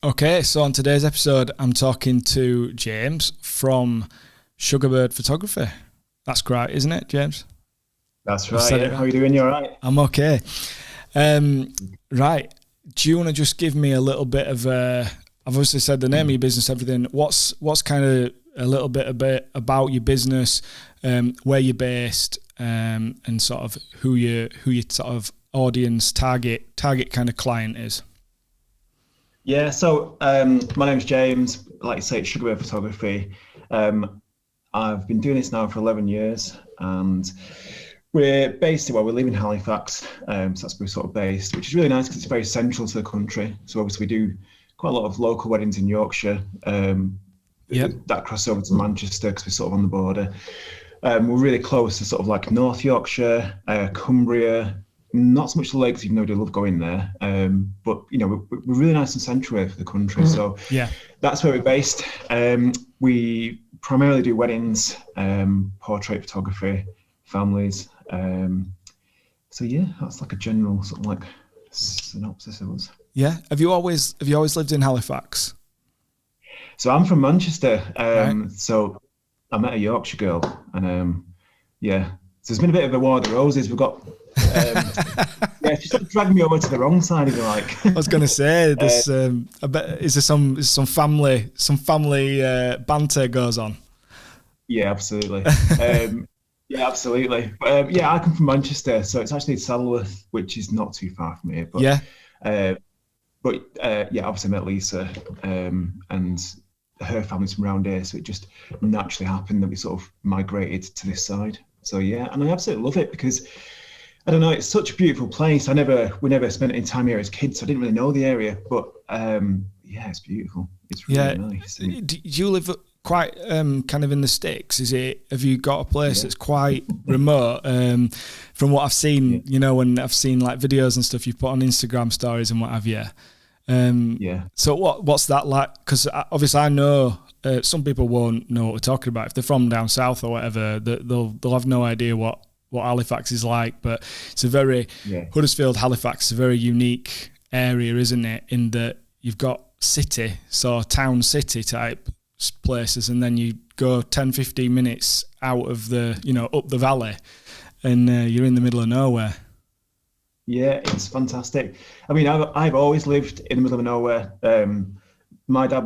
Okay, so on today's episode, I'm talking to James from Sugarbird Photography. That's great, isn't it, James? That's I've right. said Yeah. it How right. are you doing? You all right? I'm okay. Right. Do you want to just give me a little bit of I've obviously said the name of your business, everything. What's kind of a little bit about your business, where you're based, and sort of who your sort of audience target kind of client is. Yeah. So my name's James. Like you say, it's Sugarbird Photography. I've been doing this now for 11 years, and we live in Halifax, so that's where we're sort of based, which is really nice because it's very central to the country. So obviously we do quite a lot of local weddings in Yorkshire. Yep. That cross over to Manchester because we're sort of on the border. We're really close to sort of like North Yorkshire, Cumbria, not so much the lakes, even though we do love going there. But we're really nice and central for the country, so Yeah. that's where we're based. We primarily do weddings, portrait photography, families. So yeah, that's like a general sort of like synopsis of us. Yeah. Have you always lived in Halifax? So I'm from Manchester. Right. So I met a Yorkshire girl, and yeah, so there's been a bit of a war of the roses. We've got yeah, she sort of dragged me over to the wrong side, if you like. I was going to say this. I bet is there some family banter goes on. Yeah, absolutely. Yeah, absolutely. Yeah, I come from Manchester, so it's actually Saddleworth, which is not too far from here. But Yeah. uh, yeah, obviously met Lisa, and her family's from around here, so it just naturally happened that we sort of migrated to this side. So yeah, and I absolutely love it because I don't know, it's such a beautiful place. We never spent any time here as kids, so I didn't really know the area. But yeah, it's beautiful. It's Yeah. really nice. And, Do you live quite kind of in the sticks? Have you got a place yeah, that's quite remote? From what I've yeah, seen, when I've seen like videos and stuff you put on Instagram stories and what have you. yeah, So what's that like? Because obviously I know some people won't know what we're talking about if they're from down south or whatever. They'll have no idea what Halifax is like. But it's a very yeah. Huddersfield Halifax is a very unique area, isn't it? In that you've got city, so town city type places, and then you go 10, 15 minutes out of up the valley, and you're in the middle of nowhere. Yeah, it's fantastic. I mean, I've always lived in the middle of nowhere. My dad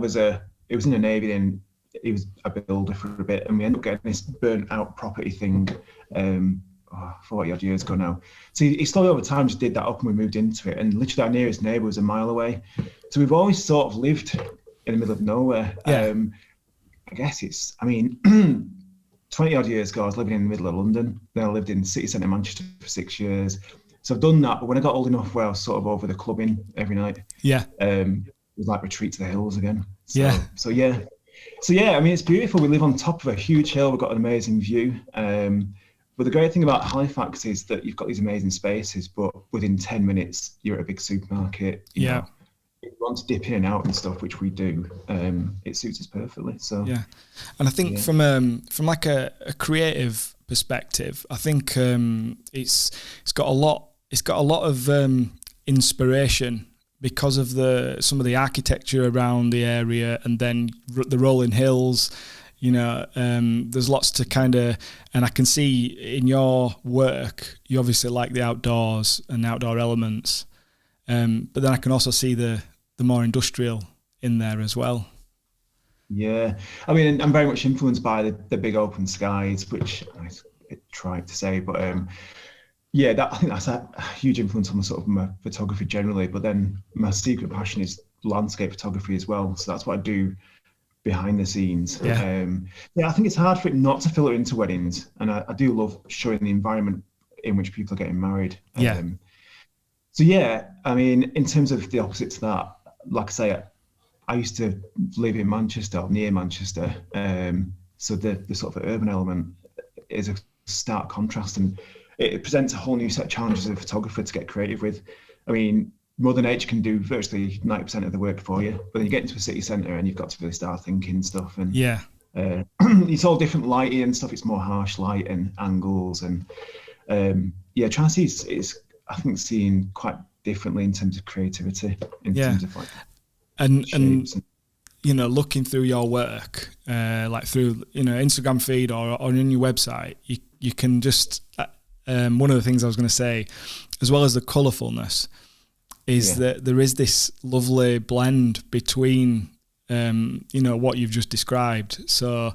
he was in the Navy, and he was a builder for a bit, and we ended up getting this burnt out property thing 40 odd years ago now. So he slowly over time just did that up, and we moved into it, and literally our nearest neighbour was a mile away. So we've always sort of lived in the middle of nowhere. Yeah, I guess I mean, 20 odd years ago, I was living in the middle of London. Then I lived in city centre Manchester for 6 years. So I've done that, but when I got old enough where I was sort of over the clubbing every night, yeah, it was like retreat to the hills again. yeah, So yeah, I mean, it's beautiful. We live on top of a huge hill. We've got an amazing view. But the great thing about Halifax is that you've got these amazing spaces, but within 10 minutes, you're at a big supermarket. yeah. If you want to dip in and out and stuff, which we do, it suits us perfectly. So Yeah, and I think yeah, from like a creative perspective, I think it's got a lot. It's got a lot of inspiration because of some of the architecture around the area, and then the rolling hills. There's lots to kind of, and I can see in your work, you obviously like the outdoors and outdoor elements, but then I can also see the more industrial in there as well. yeah. I mean, I'm very much influenced by the big open skies, which I tried to say, but yeah, I think that's a huge influence on my photography generally. But then my secret passion is landscape photography as well. So that's what I do behind the scenes. Yeah, Yeah, I think it's hard for it not to filter into weddings, and I do love showing the environment in which people are getting married. yeah, So yeah, I mean, in terms of the opposite to that, like I say, I used to live in Manchester, or near Manchester. So the sort of urban element is a stark contrast, and it presents a whole new set of challenges as a photographer to get creative with. I mean, Mother Nature can do virtually 90% of the work for you, but then you get into a city centre and you've got to really start thinking stuff. And yeah. it's all different lighting and stuff. It's more harsh light and angles, and yeah, trying to see, it's I think seeing quite differently in terms of creativity, in Yeah. terms of like and looking through your work, like through Instagram feed or on your website, you can just one of the things I was going to say, as well as the colourfulness, is that there is this lovely blend between what you've just described, so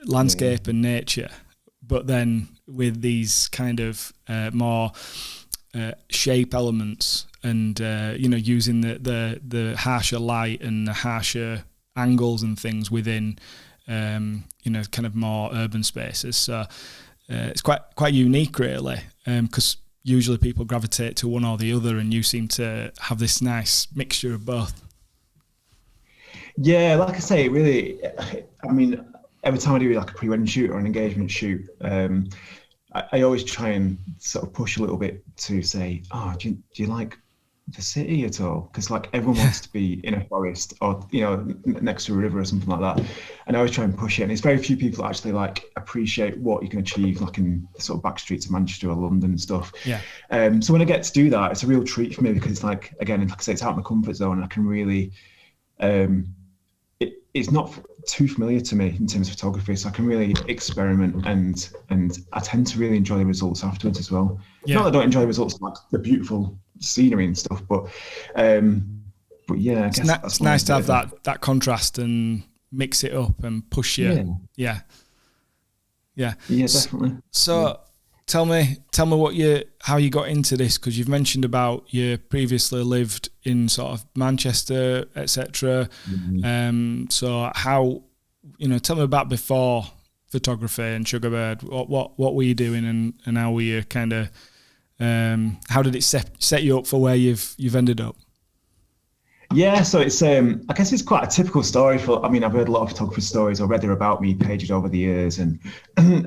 landscape and nature, but then with these kind of more shape elements, and using the harsher light and the harsher angles and things within kind of more urban spaces. So it's quite unique, really, because usually people gravitate to one or the other, and you seem to have this nice mixture of both. Yeah, like I say, really, I mean, every time I do like a pre-wedding shoot or an engagement shoot, I always try and sort of push a little bit to say, do you like the city at all? Because like everyone wants to be in a forest or next to a river or something like that, and I always try and push it. And it's very few people that actually like appreciate what you can achieve like in the sort of back streets of Manchester or London and stuff. Yeah. So when I get to do that, it's a real treat for me, because like again, like I say, it's out of my comfort zone, and I can really it's not too familiar to me in terms of photography, so I can really experiment, and I tend to really enjoy the results afterwards as well. Yeah. Not that I don't enjoy the results, like the beautiful scenery and stuff, but yeah, I guess it's nice to have that contrast and mix it up and push you. Yeah, definitely. So tell me how you got into this, because you've mentioned about you previously lived in sort of Manchester, etc. So how, tell me about before photography and Sugarbird. What were you doing, and how were you kind of how did it set you up for where you've ended up? Yeah, so it's I guess it's quite a typical story for. I mean, I've heard a lot of photographer stories or read their about me pages over the years, and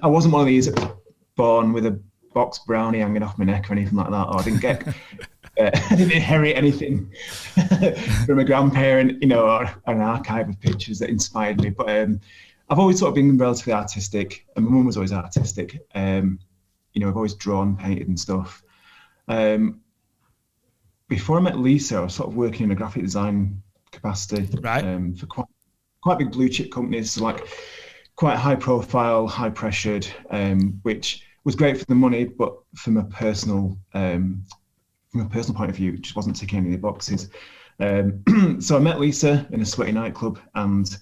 I wasn't one of these born with a box brownie hanging off my neck or anything like that, or I didn't get I didn't inherit anything from a grandparent, or an archive of pictures that inspired me. But I've always sort of been relatively artistic, and my mum was always artistic. I've always drawn, painted and stuff. Before I met Lisa, I was sort of working in a graphic design capacity, right, for quite big blue chip companies, so like quite high profile, high pressured, which was great for the money, but from a personal point of view, it just wasn't ticking any of the boxes. So I met Lisa in a sweaty nightclub, and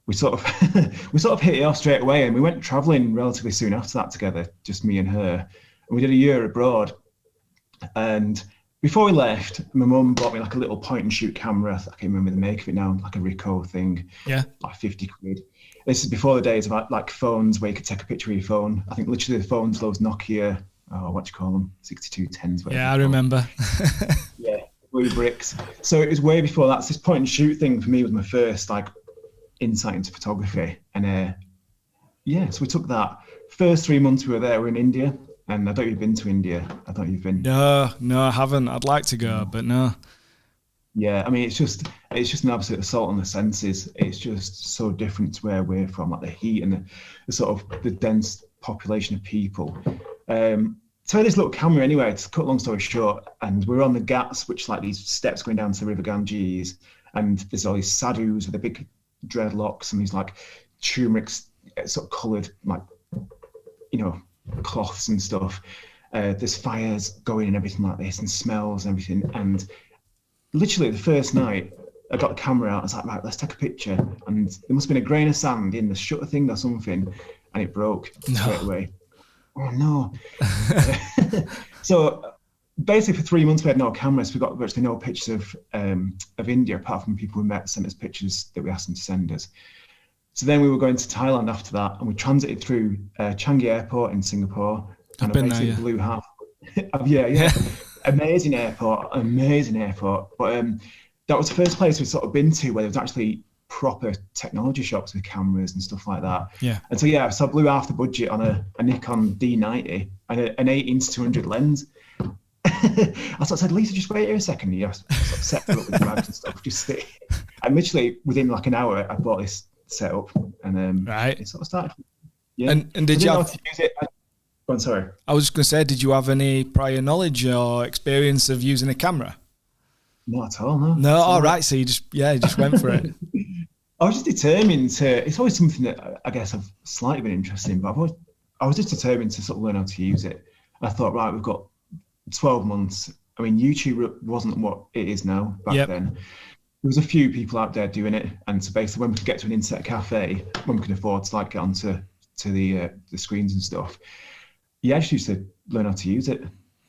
we sort of hit it off straight away, and we went traveling relatively soon after that together, just me and her. And we did a year abroad. And before we left, my mum bought me like a little point and shoot camera. I can't remember the make of it now, like a Ricoh thing. Yeah. Like 50 quid. This is before the days of like phones where you could take a picture of your phone. I think literally the phones, those Nokia, what do you call them? 6210s. Yeah, I remember. Yeah, blue bricks. So it was way before that. So this point and shoot thing for me was my first like insight into photography. And so we took that. First 3 months we were there, we were in India. And I don't know if you've been to India. I don't know if you've been. No, I haven't. I'd like to go, but no. Yeah, I mean, it's just an absolute assault on the senses. It's just so different to where we're from, like the heat and the sort of the dense population of people. So this little camera anyway, to cut a long story short, and we're on the Ghats, which like these steps going down to the River Ganges, and there's all these sadhus with the big dreadlocks and these like turmeric sort of coloured like, cloths and stuff. There's fires going and everything like this, and smells and everything. And literally the first night I got the camera out, I was like, right, let's take a picture. And there must have been a grain of sand in the shutter thing or something, and it broke straight away. Oh no. So basically for 3 months we had no cameras. We got virtually no pictures of India, apart from people we met sent us pictures that we asked them to send us. So then we were going to Thailand after that, and we transited through Changi Airport in Singapore. I've been there, yeah. Blew half. Yeah. Amazing airport. But that was the first place we'd sort of been to where there was actually proper technology shops with cameras and stuff like that. Yeah. And so I blew half the budget on a Nikon D90 and an 18-200 lens. I sort of said, Lisa, just wait here a second. You sort of set it up with the bags and stuff. Just sit. And literally within like an hour, I bought this set up, and it sort of started. Yeah. And did you have? To use it. I'm sorry. I was just going to say, did you have any prior knowledge or experience of using a camera? Not at all, no. No, all right. So you just went for it. I was just determined to. It's always something that I guess I've slightly been interested in, but I was just determined to sort of learn how to use it. And I thought, right, we've got 12 months. I mean, YouTube wasn't what it is now back then. There was a few people out there doing it, and so basically, when we could get to an internet cafe, when we could afford to like get onto the screens and stuff, I just used to learn how to use it.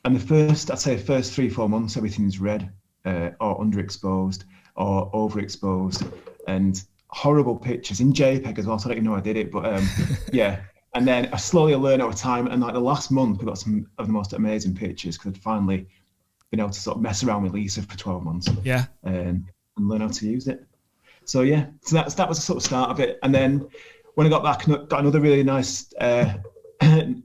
And I'd say the first 3-4 months, everything's red or underexposed or overexposed, and horrible pictures in JPEG as well. So I don't even know I did it, but yeah. And then I slowly learned over time, and like the last month, we got some of the most amazing pictures because I'd finally been able to sort of mess around with Lisa for 12 months. Yeah. And learn how to use it. So yeah, so that was the sort of start of it. And then when I got back, got another really nice,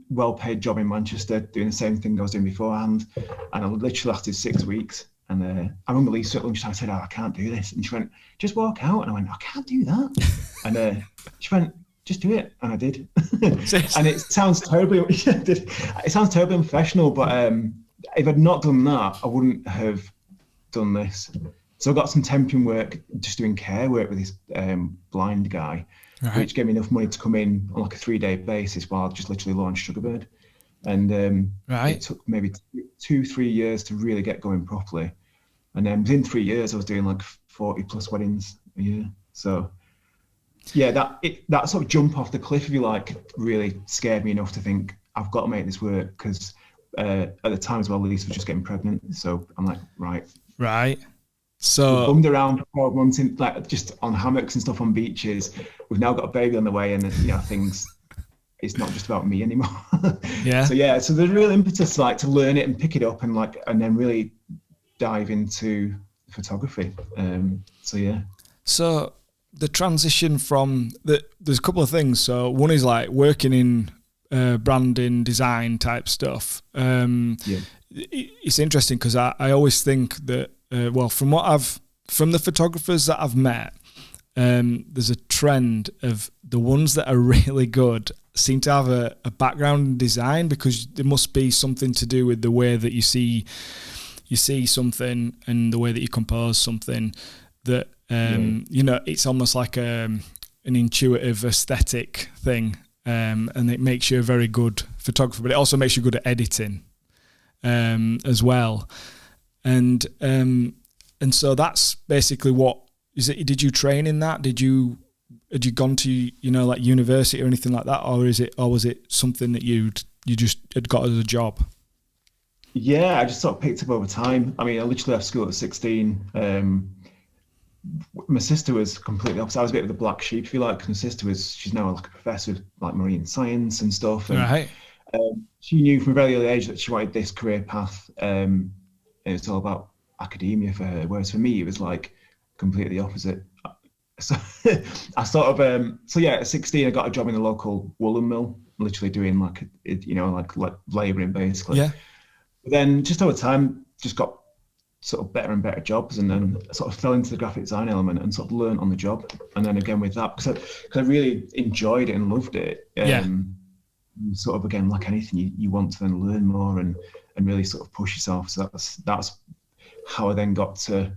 well-paid job in Manchester, doing the same thing I was doing beforehand. And I literally lasted 6 weeks. And I remember Lisa at lunchtime, I said, I can't do this. And she went, just walk out. And I went, I can't do that. And she went, just do it. And I did. And it sounds terribly, it sounds terribly unprofessional, but if I'd not done that, I wouldn't have done this. So I got some temping work, just doing care work with this blind guy, which gave me enough money to come in on like a 3-day basis while I just literally launched Sugarbird. And it took maybe 2-3 years to really get going properly. And then within 3 years, I was doing like 40 plus weddings a year. So yeah, that sort of jump off the cliff, if you like, really scared me enough to think I've got to make this work, because at the time as well, Lisa was just getting pregnant. So I'm like, right. So we bummed around for 12 months in, like, just on hammocks and stuff on beaches. We've now got a baby on the way, and things. It's not just about me anymore. Yeah. So there's real impetus like to learn it and pick it up and then really dive into photography. So the transition from there's a couple of things. So one is like working in branding, design type stuff. It's interesting because I always think that. From the photographers that I've met, there's a trend of the ones that are really good seem to have a background in design, because there must be something to do with the way that you see something and the way that you compose something that it's almost like an intuitive aesthetic thing, and it makes you a very good photographer, but it also makes you good at editing as well. And so that's basically what is it. Did you train in that? Had you gone to like university or anything like that, or was it something that you just had got as a job? Yeah, I just sort of picked up over time. I mean, I literally left school at 16. My sister was completely opposite. I was a bit of the black sheep, if you like. My sister she's now like a professor of like marine science and stuff. And, right. She knew from a very early age that she wanted this career path. It was all about academia for her, whereas for me it was like completely the opposite. So I sort of at 16 I got a job in a local woolen mill, literally doing like labouring basically. Yeah. But then just over time just got sort of better and better jobs, and then sort of fell into the graphic design element and sort of learned on the job. And then again with that, because I really enjoyed it and loved it. Sort of again, like anything, you want to then learn more and really sort of push yourself. So that's how I then got to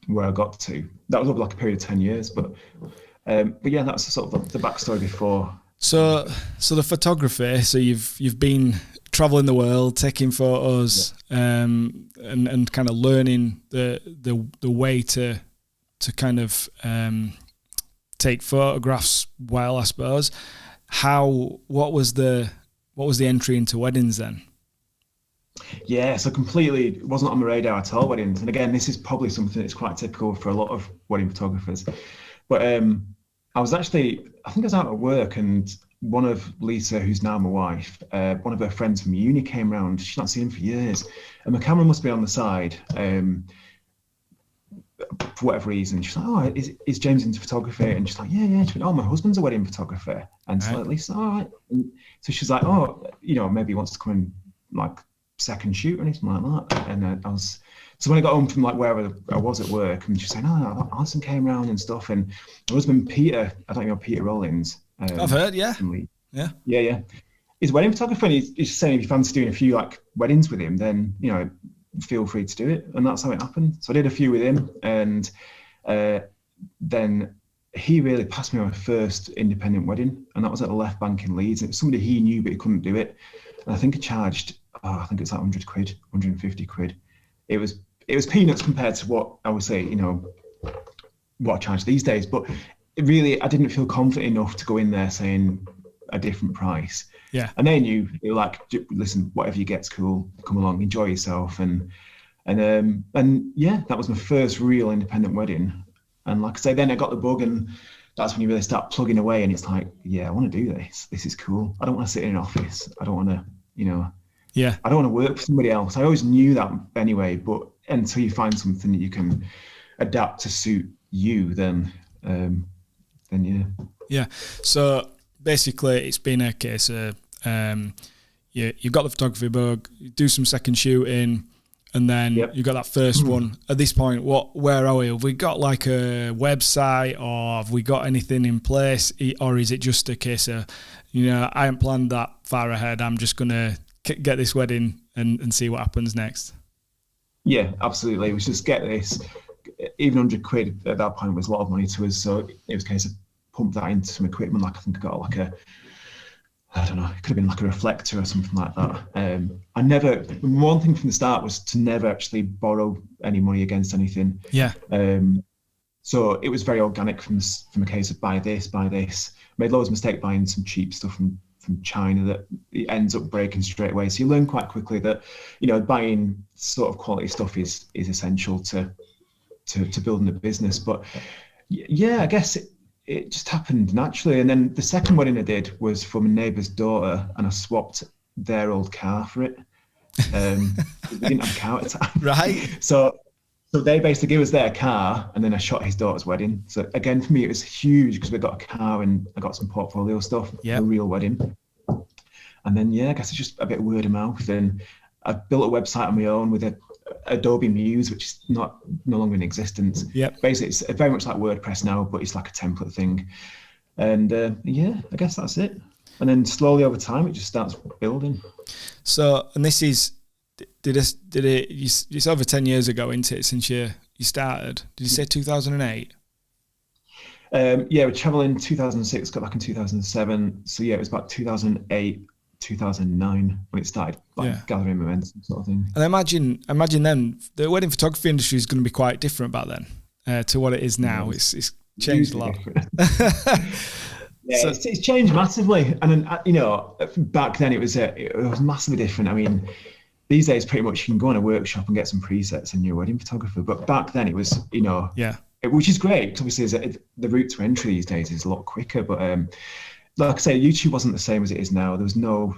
where I got to. That was over like a period of 10 years, but yeah, that's sort of the backstory before. So the photography. So you've been traveling the world, taking photos, and kind of learning the way to kind of take photographs well, I suppose. What was the entry into weddings then? Yeah, so completely it wasn't on my radar at all, weddings. And again, this is probably something that's quite typical for a lot of wedding photographers. But I was out at work, and one of Lisa, who's now my wife, one of her friends from uni came round. She's not seen him for years, and my camera must be on the side. For whatever reason, she's like, "Oh, is James into photography?" And she's like, "Yeah." She went, "Oh, my husband's a wedding photographer." And so at least, all right. And so she's like, "Oh, maybe he wants to come and like second shoot or anything like that." And so when I got home from like wherever I was at work, and she's saying, "Oh, Alison came round and stuff." And my husband Peter, I don't know Peter Rollins. I've heard, yeah. He's a wedding photographer, and he's saying if you fancy doing a few like weddings with him, then feel free to do it. And that's how it happened. So I did a few with him, and then he really passed me my first independent wedding, and that was at the Left Bank in Leeds. It was somebody he knew, but he couldn't do it. And I think I charged, I think it's like 100 quid, 150 quid. It was peanuts compared to what I would say, you know, what I charge these days. But it really, I didn't feel confident enough to go in there saying a different price. Yeah. And they knew, they were like, listen, whatever you get's cool. Come along, enjoy yourself. And yeah, that was my first real independent wedding. And like I say, then I got the bug, and that's when you really start plugging away. And it's like, yeah, I want to do this. This is cool. I don't want to sit in an office. I don't want to, you know, yeah, I don't want to work for somebody else. I always knew that anyway, but until you find something that you can adapt to suit you, then yeah. Yeah. So basically, it's been a case of you've got the photography bug, you do some second shooting, and then you got that first one. At this point, where are we? Have we got like a website, or have we got anything in place, or is it just a case of, you know, I haven't planned that far ahead, I'm just gonna get this wedding and see what happens next? Yeah, absolutely. We should just get this. Even 100 quid at that point was a lot of money to us, so it was a case of pump that into some equipment. Like I think I got like I don't know, it could have been like a reflector or something like that. One thing from the start was to never actually borrow any money against anything. Yeah. So it was very organic from a case of buy this. Made loads of mistakes buying some cheap stuff from China that it ends up breaking straight away. So you learn quite quickly that, you know, buying sort of quality stuff is essential to building a business. But yeah, I guess it just happened naturally. And then the second wedding I did was for my neighbour's daughter, and I swapped their old car for it. We didn't have a car at the time. Right. So they basically gave us their car, and then I shot his daughter's wedding. So again, for me, it was huge because we got a car and I got some portfolio stuff, a real wedding. And then, yeah, I guess it's just a bit of word of mouth. And I built a website on my own with Adobe Muse, which is no longer in existence. Yep. Basically, it's very much like WordPress now, but it's like a template thing. And yeah, I guess that's it. And then slowly over time, it just starts building. So, and this is, it's over 10 years ago, isn't it, since you started? Did you say 2008? Yeah, we travelled in 2006, got back in 2007. So yeah, it was about 2008, 2009 when it started gathering momentum sort of thing. And I imagine then the wedding photography industry is going to be quite different back then to what it is now. It's changed a lot. Yeah, so, it's changed massively. And then, you know, back then it was massively different. I mean, these days pretty much you can go on a workshop and get some presets and you're a wedding photographer. But back then it was, you know, which is great. Obviously, the route to entry these days is a lot quicker. But like I say, YouTube wasn't the same as it is now. There was no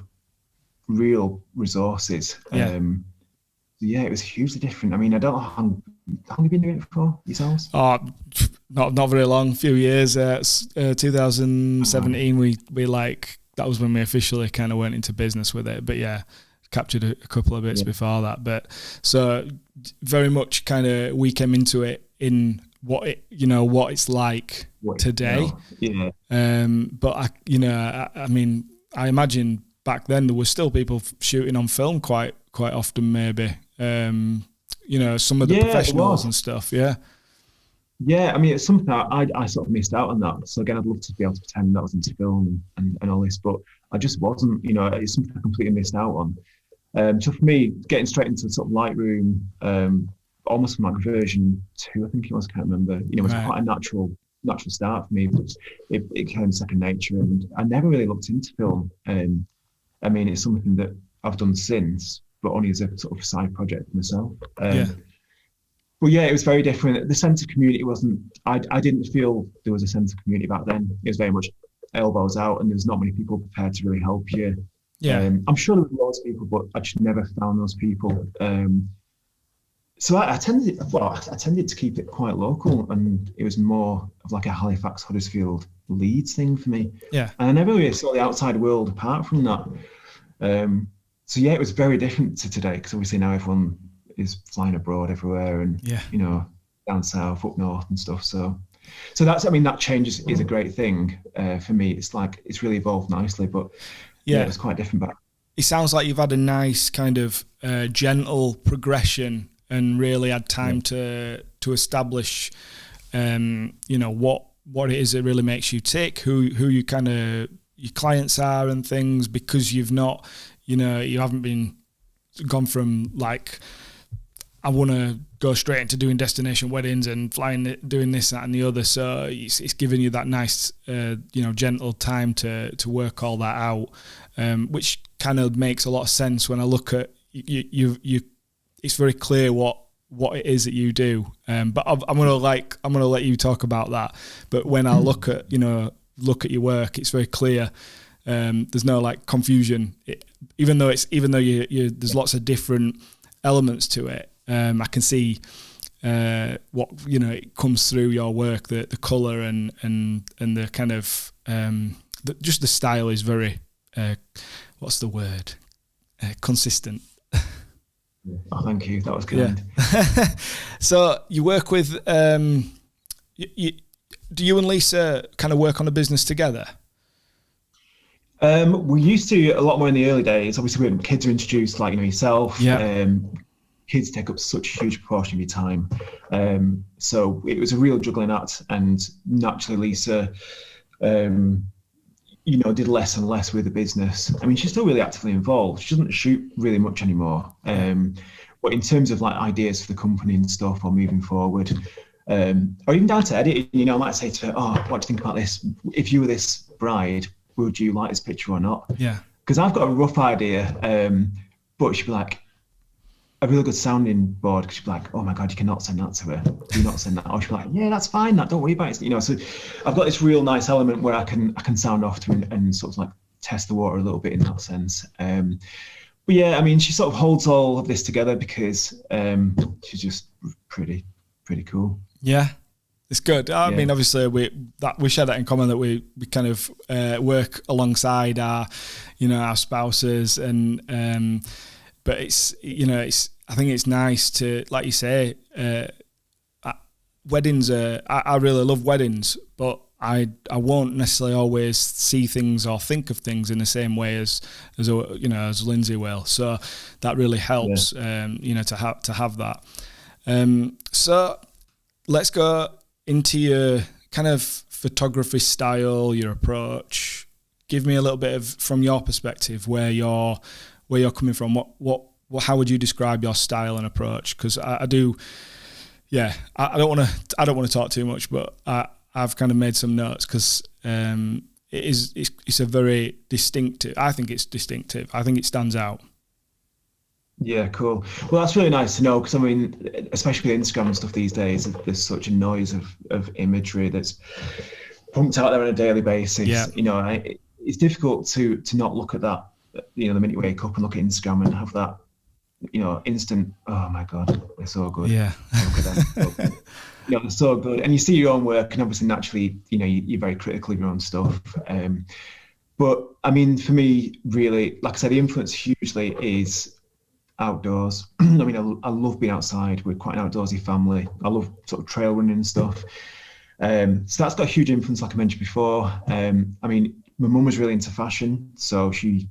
real resources. Yeah, it was hugely different. I mean, I don't know how long have you been doing it for yourselves? Oh, not very long, a few years. 2017, we that was when we officially kind of went into business with it. But yeah, captured a couple of bits before that. But so very much kind of we came into it in what it's like today. But I mean, I imagine back then there were still people shooting on film quite often, maybe. Some of the professionals and stuff. Yeah, I mean, it's something I sort of missed out on that. So again, I'd love to be able to pretend that I was into film and all this, but I just wasn't. You know, it's something I completely missed out on. So for me, getting straight into sort of Lightroom, almost from like version 2, I think it was, I can't remember. You know, it was quite a natural start for me, but it became second nature, and I never really looked into film. I mean, it's something that I've done since, but only as a sort of side project for myself. But yeah, it was very different. The sense of community wasn't, I didn't feel there was a sense of community back then. It was very much elbows out, and there was not many people prepared to really help you. I'm sure there were lots of people, but I just never found those people. So I tended to keep it quite local, and it was more of like a Halifax, Huddersfield, Leeds thing for me. And I never really saw the outside world apart from that. So yeah, it was very different to today, because obviously now everyone is flying abroad everywhere, and you know, down south, up north, and stuff. So that's, I mean, that change is a great thing for me. It's like it's really evolved nicely, but yeah, it was quite different back. it sounds like you've had a nice kind of gentle progression and really had time to establish, what it is that really makes you tick, who you kind of your clients are and things, because you've not, you haven't been gone from like, I want to go straight into doing destination weddings and flying, doing this, that, and the other. So it's giving you that nice, gentle time to work all that out, which kind of makes a lot of sense when I look at you. It's very clear what it is that you do. But I'm gonna let you talk about that. But when I look at your work, it's very clear. There's no like confusion, even though you there's lots of different elements to it. I can see what it comes through your work, the color and the kind of just the style is very what's the word, consistent. Oh, thank you. That was kind. Yeah. So you work with do you and Lisa kind of work on a business together? We used to a lot more in the early days. Obviously, when kids are introduced, like yourself. Yeah. Kids take up such a huge proportion of your time. So it was a real juggling act, and naturally Lisa, did less and less with the business. I mean, she's still really actively involved. She doesn't shoot really much anymore. But in terms of like ideas for the company and stuff or moving forward, or even down to editing, I might say to her, oh, what do you think about this? If you were this bride, would you like this picture or not? Yeah. Because I've got a rough idea, but she'd be like, a really good sounding board, because she'd be like, oh my God, you cannot send that to her. Do not send that. Or she'd be like, yeah, that's fine. Don't worry about it. So I've got this real nice element where I can sound off to and sort of like test the water a little bit in that sense. But yeah, I mean, she sort of holds all of this together because she's just pretty cool. Yeah. It's good. I mean, obviously we share that in common, that we kind of work alongside our spouses, and but it's I think it's nice to, like you say, weddings are. I really love weddings, but I won't necessarily always see things or think of things in the same way as Lindsay will. So that really helps, to have that. So let's go into your kind of photography style, your approach. Give me a little bit of, from your perspective, where you're coming from. How would you describe your style and approach? Because I don't want to talk too much, but I've kind of made some notes, because it's a very distinctive. I think it's distinctive. I think it stands out. Yeah, cool. Well, that's really nice to know, because I mean, especially with Instagram and stuff these days, there's such a noise of imagery that's pumped out there on a daily basis. Yeah. It's difficult to not look at that, the minute you wake up and look at Instagram and have that, instant, oh my God, they're so good. Yeah. Look at them. They're so good. And you see your own work, and obviously naturally, you're very critical of your own stuff. But I mean, for me, really, like I said, the influence hugely is outdoors. I mean, I love being outside. We're quite an outdoorsy family. I love sort of trail running and stuff. So that's got a huge influence, like I mentioned before. I mean, my mum was really into fashion, so she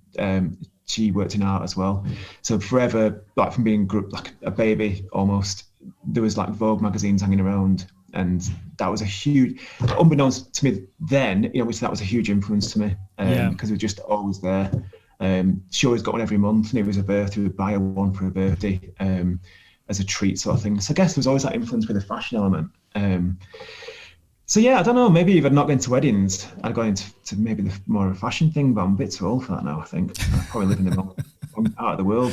worked in art as well. So forever, like from being like a baby almost, there was like Vogue magazines hanging around, and that was a huge, unbeknownst to me then, which that was a huge influence to me, because it was just always there. She always got one every month, and it was her birthday, we would buy her one for her birthday as a treat sort of thing. So I guess there was always that influence with the fashion element. So yeah, I don't know, maybe if I'd not been to weddings, I'd gone into maybe the more of a fashion thing, but I'm a bit too old for that now, I think. I probably live in the wrong part of the world.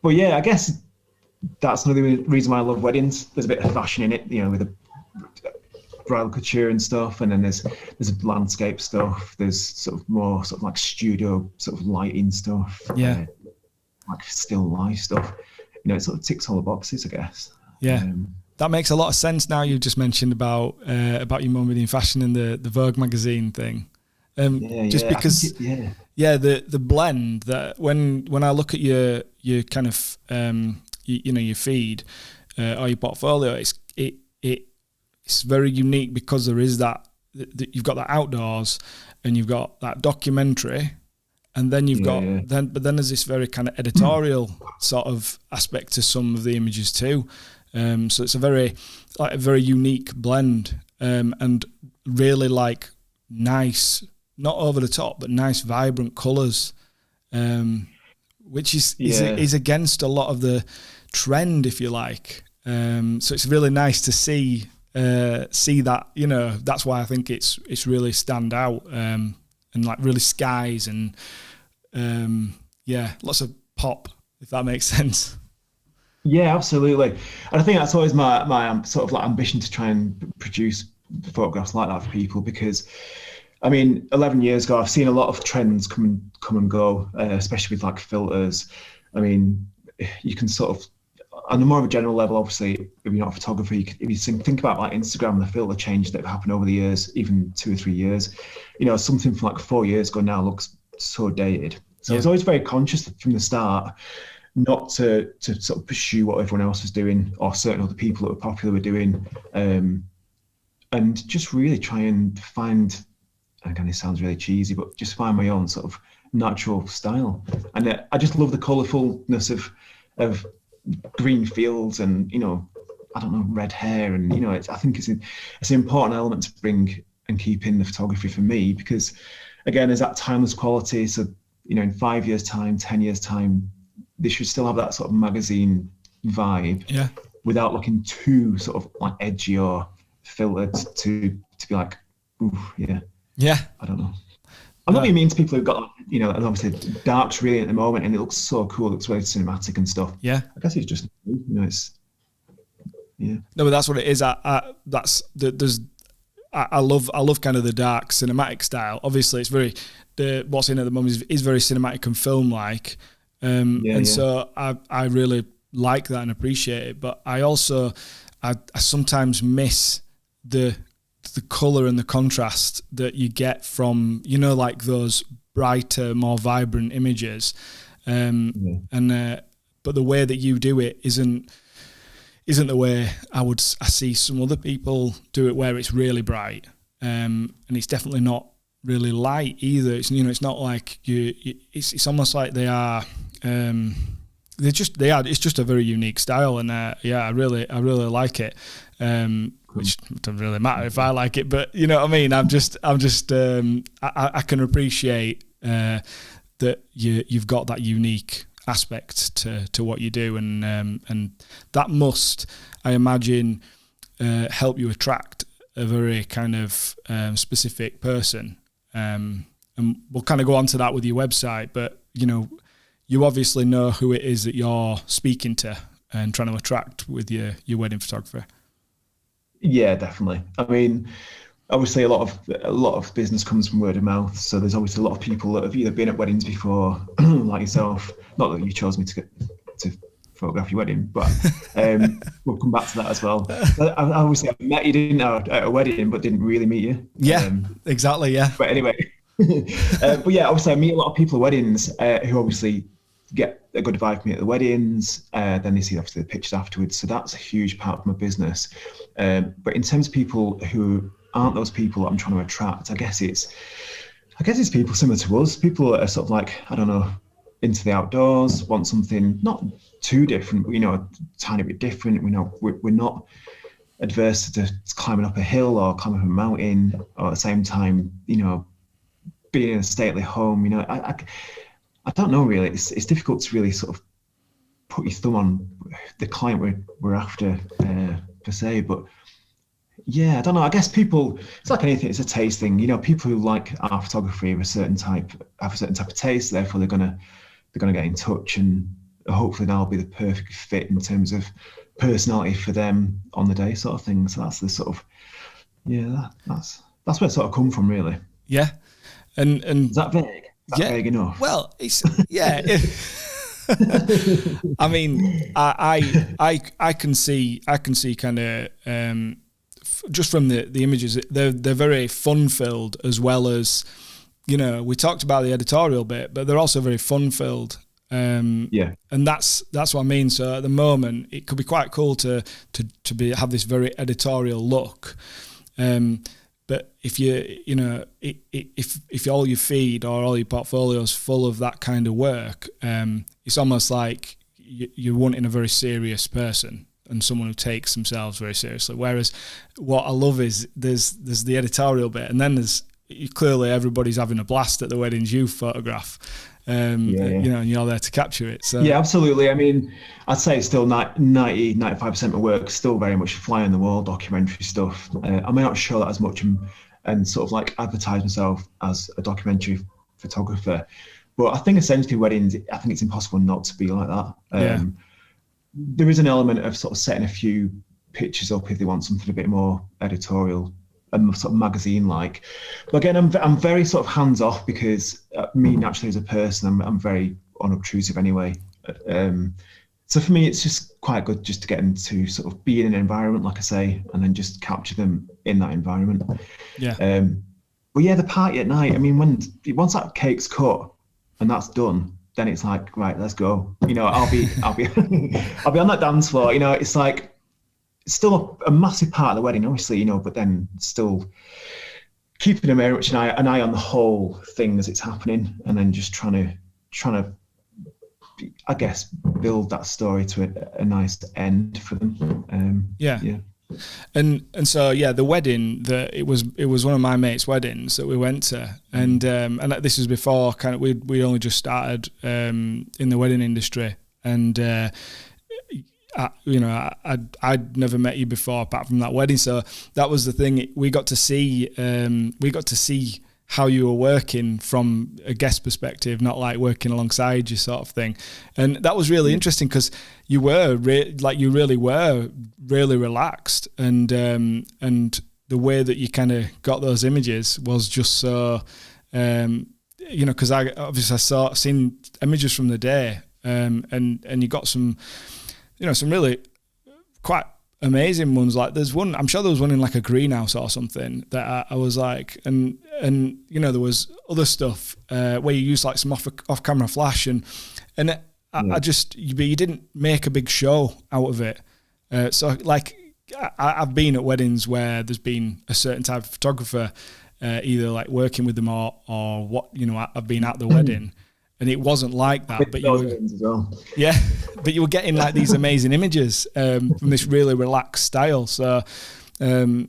But yeah, I guess that's another reason why I love weddings. There's a bit of fashion in it, with the bridal couture and stuff, and then there's landscape stuff, there's sort of like studio sort of lighting stuff, like still life stuff. It sort of ticks all the boxes, I guess. That makes a lot of sense now. You just mentioned about your mum being in fashion and the Vogue magazine thing. Because the blend that when I look at your kind of your feed or your portfolio, it's very unique, because there is that you've got that outdoors and you've got that documentary, And then you've got but then there's this very kind of editorial sort of aspect to some of the images too. So it's a very unique blend, and really like nice, not over the top, but nice vibrant colours, which is against a lot of the trend, if you like. So it's really nice to see that, you know. That's why I think it's really stand out, and like really skies and lots of pop, if that makes sense. Yeah, absolutely. And I think that's always my sort of like ambition, to try and produce photographs like that for people, because I mean, 11 years ago, I've seen a lot of trends come and go, especially with like filters. I mean, you can sort of, on a more of a general level, obviously, if you're not a photographer, if you think about like Instagram and the filter change that have happened over the years, even 2 or 3 years, you know, something from like 4 years ago now looks so dated. So I was always very conscious from the start not to sort of pursue what everyone else was doing, or certain other people that were popular were doing, and just really try and find, again, it sounds really cheesy, but just find my own sort of natural style. And I just love the colourfulness of green fields and, you know, I don't know, red hair. And, you know, I think it's an important element to bring and keep in the photography for me, because, again, there's that timeless quality. So, you know, in 5 years' time, 10 years' time, they should still have that sort of magazine vibe, without looking too sort of like edgy or filtered to be like, ooh, I don't know. I'm not being mean to people who've got, you know, and obviously dark's really at the moment, and it looks so cool, it looks very cinematic and stuff. Yeah, I guess it's just, you know, it's no, but that's what it is. I love kind of the dark cinematic style. Obviously, it's very what's in at the moment is very cinematic and film like. So I really like that and appreciate it. But I also I sometimes miss the colour and the contrast that you get from, you know, like those brighter, more vibrant images. But the way that you do it isn't the way I see some other people do it, where it's really bright, and it's definitely not really light either. It's, you know, it's not like it's almost like they are. It's just a very unique style, and I really like it. Which doesn't really matter if I like it, but you know what I mean. I can appreciate that you've got that unique aspect to what you do, and that must, I imagine, help you attract a very kind of specific person. And we'll kind of go on to that with your website, but you know, you obviously know who it is that you're speaking to and trying to attract with your wedding photography. Yeah, definitely. I mean, obviously a lot of business comes from word of mouth. So there's obviously a lot of people that have either been at weddings before, like yourself. Not that you chose me to photograph your wedding, but we'll come back to that as well. I met you, didn't I, at a wedding, but didn't really meet you. Yeah, exactly. Yeah. But anyway, but yeah, obviously I meet a lot of people at weddings who obviously get a good vibe from me at the weddings. Then they see obviously the pictures afterwards. So that's a huge part of my business. But in terms of people who aren't those people that I'm trying to attract, I guess it's people similar to us. People that are sort of like, I don't know, into the outdoors, want something not too different, but, you know, a tiny bit different. We know we're not adverse to climbing up a hill or climbing up a mountain, or at the same time, you know, being in a stately home. You know, I don't know really. It's difficult to really sort of put your thumb on the client we're after per se, but yeah, I don't know. I guess people, it's like anything, it's a taste thing. You know, people who like our photography have a certain type of taste. Therefore, they're gonna get in touch, and hopefully that'll be the perfect fit in terms of personality for them on the day, sort of thing. So that's the sort of that's where it sort of come from, really. Yeah, and is that vague? Is that vague enough? Well, it's I mean, I can see kind of just from the images, they're very fun filled, as well as, you know, we talked about the editorial bit, but they're also very fun filled. And that's what I mean. So at the moment, it could be quite cool to have this very editorial look. But But if if all your feed or all your portfolio is full of that kind of work, it's almost like you're wanting a very serious person and someone who takes themselves very seriously. Whereas what I love is there's the editorial bit, and then there's clearly everybody's having a blast at the weddings you photograph. And you're there to capture it. So yeah, absolutely. I mean, I'd say it's still 95% of my work still very much fly on the wall documentary stuff. I may not show that as much and sort of like advertise myself as a documentary photographer, but I think essentially weddings, I think it's impossible not to be like that. There is an element of sort of setting a few pictures up if they want something a bit more editorial and sort of magazine-like. But again, I'm very sort of hands-off because me naturally as a person, I'm very unobtrusive anyway. So for me, it's just quite good just to get into sort of be in an environment, like I say, and then just capture them in that environment. Yeah. But yeah, the party at night, I mean, once that cake's cut and that's done, then it's like, right, let's go. I'll be I'll be on that dance floor. It's like it's still a massive part of the wedding, obviously, but then still keeping very much an eye on the whole thing as it's happening, and then just trying to I guess build that story to a nice end for them. Yeah. And so the wedding, it was one of my mates' weddings that we went to, and this was before kind of we only just started in the wedding industry, and I'd never met you before apart from that wedding, so that was the thing. We got to see how you were working from a guest perspective, not like working alongside you sort of thing. And that was really interesting because you were you really were really relaxed, and the way that you kind of got those images was just so, because I seen images from the day, and you got some really quite amazing ones. Like there's one, I'm sure there was one in like a greenhouse or something that I was like, and there was other stuff where you use like some off camera flash and you didn't make a big show out of it. So like I've been at weddings where there's been a certain type of photographer, either like working with them or what, I've been at the wedding. And it wasn't like that, but you were getting like these amazing images from this really relaxed style. So, is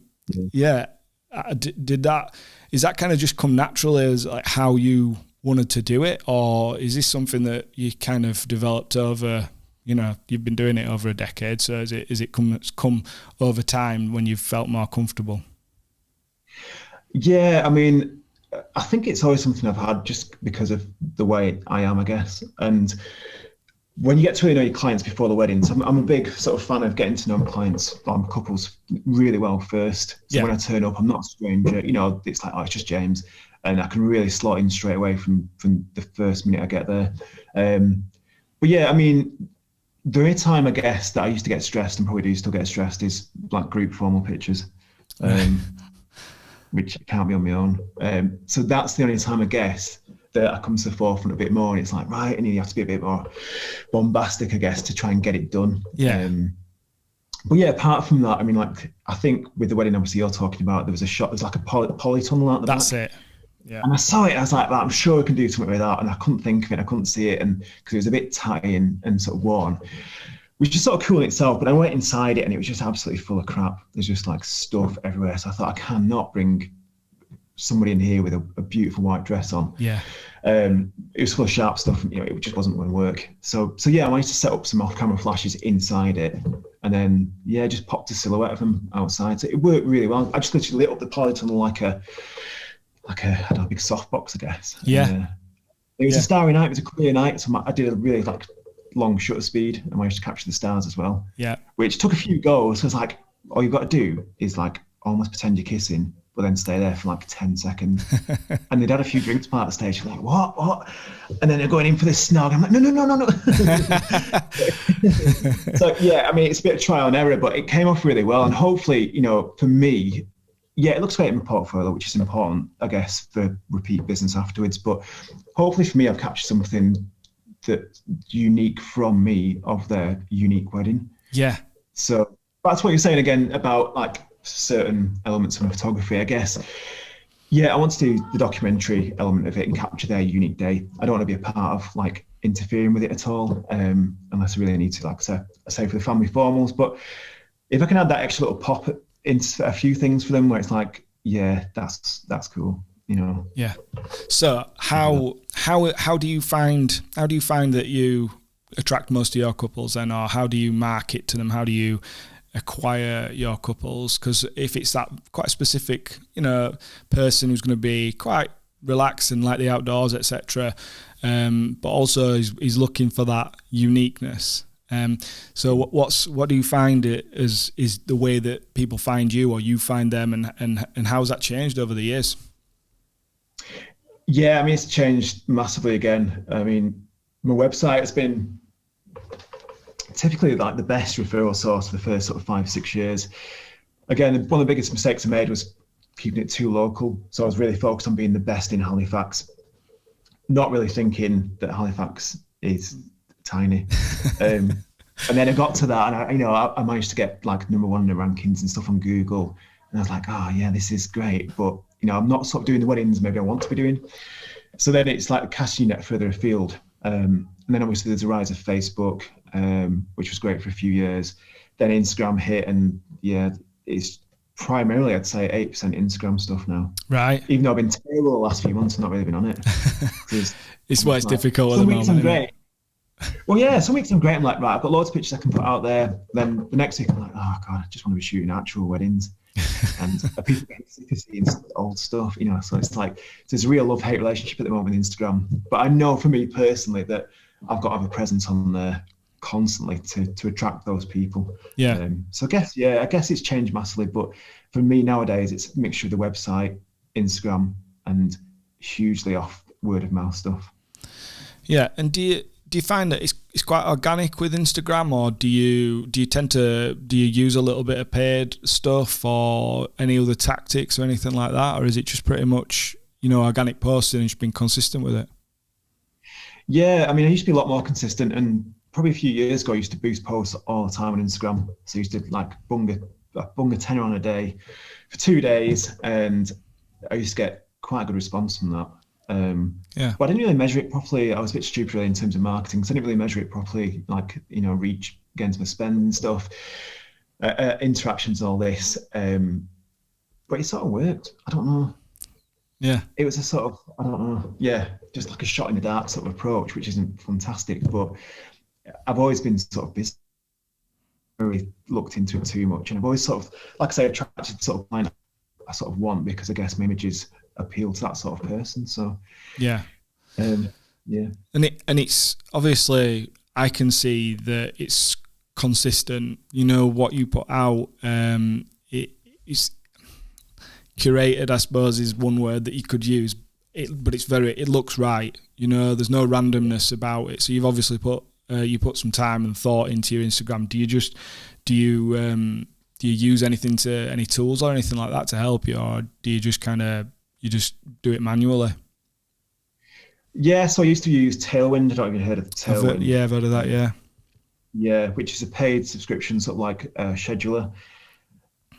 that kind of just come naturally as like how you wanted to do it, or is this something that you kind of developed over? You've been doing it over a decade, so is it come over time when you've felt more comfortable? Yeah, I mean, I think it's always something I've had just because of the way I am, I guess. And when you get to really know your clients before the weddings, I'm a big sort of fan of getting to know my clients, couples really well first. So when I turn up, I'm not a stranger. It's like, it's just James. And I can really slot in straight away from the first minute I get there. But yeah, I mean, the only time I guess that I used to get stressed and probably do still get stressed is like group formal pictures. Which can't be on my own. So that's the only time I guess that I come to the forefront a bit more, and it's like, right, and you have to be a bit more bombastic, I guess, to try and get it done. Yeah. But yeah, apart from that, I mean, like, I think with the wedding, obviously you're talking about, there was a shot, there's like a polytunnel out the back. That's it. Yeah. And I saw it, I was like, I'm sure I can do something with that. And I couldn't think of it, I couldn't see it, and because it was a bit tatty and sort of worn, which is sort of cool in itself. But I went inside it and it was just absolutely full of crap. There's just like stuff everywhere. So I thought, I cannot bring somebody in here with a beautiful white dress on. Yeah. It was full of sharp stuff, and it just wasn't going to work. So yeah, I managed to set up some off-camera flashes inside it, and then just popped a silhouette of them outside. So it worked really well. I just literally lit up the polytunnel like a I don't know, big softbox, I guess. Yeah. It was a starry night. It was a clear night, so I did a really like long shutter speed and managed to capture the stars as well. Yeah. Which took a few goes. So it's like, all you've got to do is like almost pretend you're kissing, but then stay there for like 10 seconds. And they'd had a few drinks part of the stage. Like, what? And then they're going in for this snog. I'm like, no. So yeah, I mean, it's a bit of trial and error, but it came off really well. And hopefully, for me, it looks great in my portfolio, which is important, I guess, for repeat business afterwards. But hopefully for me, I've captured something that's unique from me of their unique wedding. Yeah. So that's what you're saying again about like certain elements of photography, I guess. Yeah, I want to do the documentary element of it and capture their unique day. I don't want to be a part of like interfering with it at all, unless I really need to, like I say for the family formals. But if I can add that extra little pop into a few things for them, where it's like, yeah, that's cool, you know. Yeah. So how do you find that you attract most of your couples then, or how do you market to them? How do you acquire your couples? Because if it's that quite specific, you know, person who's going to be quite relaxed and like the outdoors, etc., but also he's looking for that uniqueness. So what do you find it is the way that people find you, or you find them, and how's that changed over the years? Yeah, I mean, it's changed massively again. I mean, my website has been typically like the best referral source for the first sort of 5-6 years. Again, one of the biggest mistakes I made was keeping it too local. So I was really focused on being the best in Halifax, not really thinking that Halifax is tiny. And then I got to that, and I managed to get like #1 in the rankings and stuff on Google. And I was like, oh yeah, this is great. But I'm not sort of doing the weddings maybe I want to be doing. So then it's like casting your net further afield. And then obviously there's a rise of Facebook, which was great for a few years. Then Instagram hit, and yeah, it's primarily, I'd say, 8% Instagram stuff now. Right. Even though I've been terrible the last few months, I've not really been on it. It's why it's difficult at the moment. Some weeks I'm great. Well, yeah, some weeks I'm great. I'm like, right, I've got loads of pictures I can put out there. Then the next week I'm like, oh God, I just want to be shooting actual weddings. And people get sick of seeing old stuff, so it's like there's a real love-hate relationship at the moment with Instagram. But I know for me personally that I've got to have a presence on there constantly to attract those people. Yeah. So I guess it's changed massively. But for me nowadays, it's a mixture of the website, Instagram, and hugely off word of mouth stuff. Yeah. And do you find that it's quite organic with Instagram, or do you use a little bit of paid stuff or any other tactics or anything like that, or is it just pretty much organic posting and just being consistent with it? Yeah, I mean, I used to be a lot more consistent, and probably a few years ago I used to boost posts all the time on Instagram. So I used to like bung a tenner on a day for 2 days, and I used to get quite a good response from that. But I didn't really measure it properly. I was a bit stupid really in terms of marketing, so I didn't really measure it properly, like reach against my spend and stuff, interactions and all this. But it sort of worked. I don't know. Yeah, it was a sort of, I don't know. Yeah, just like a shot in the dark sort of approach, which isn't fantastic. But I've always been sort of busy, really looked into it too much, and I've always sort of, like I say, attracted to sort of client I sort of want, because I guess my images appeal to that sort of person. So yeah. Yeah. And it's obviously, I can see that it's consistent. What you put out, it's curated, I suppose, is one word that you could use. But it looks right. There's no randomness about it. So you've obviously put some time and thought into your Instagram. Do you use any tools or anything like that to help you, or do you just you just do it manually? Yeah, so I used to use Tailwind. I don't know if you've heard of Tailwind. I've heard of that, yeah. Yeah, which is a paid subscription, sort of like a scheduler.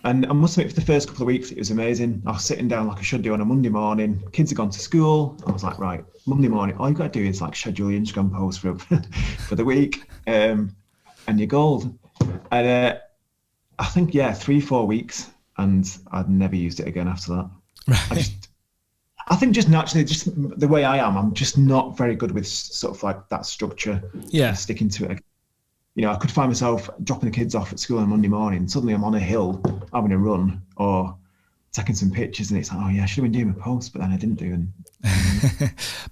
And I must admit, for the first couple of weeks, it was amazing. I was sitting down like I should do on a Monday morning. Kids had gone to school. I was like, right, Monday morning, all you got to do is like schedule your Instagram post for for the week, and you're gold. And I think, 3-4 weeks, and I'd never used it again after that. Right. I think just naturally, just the way I am, I'm just not very good with sort of like that structure. Yeah. Sticking to it. I could find myself dropping the kids off at school on a Monday morning. Suddenly I'm on a hill having a run or taking some pictures, and it's like, oh yeah, I should have been doing my post, but then I didn't do. And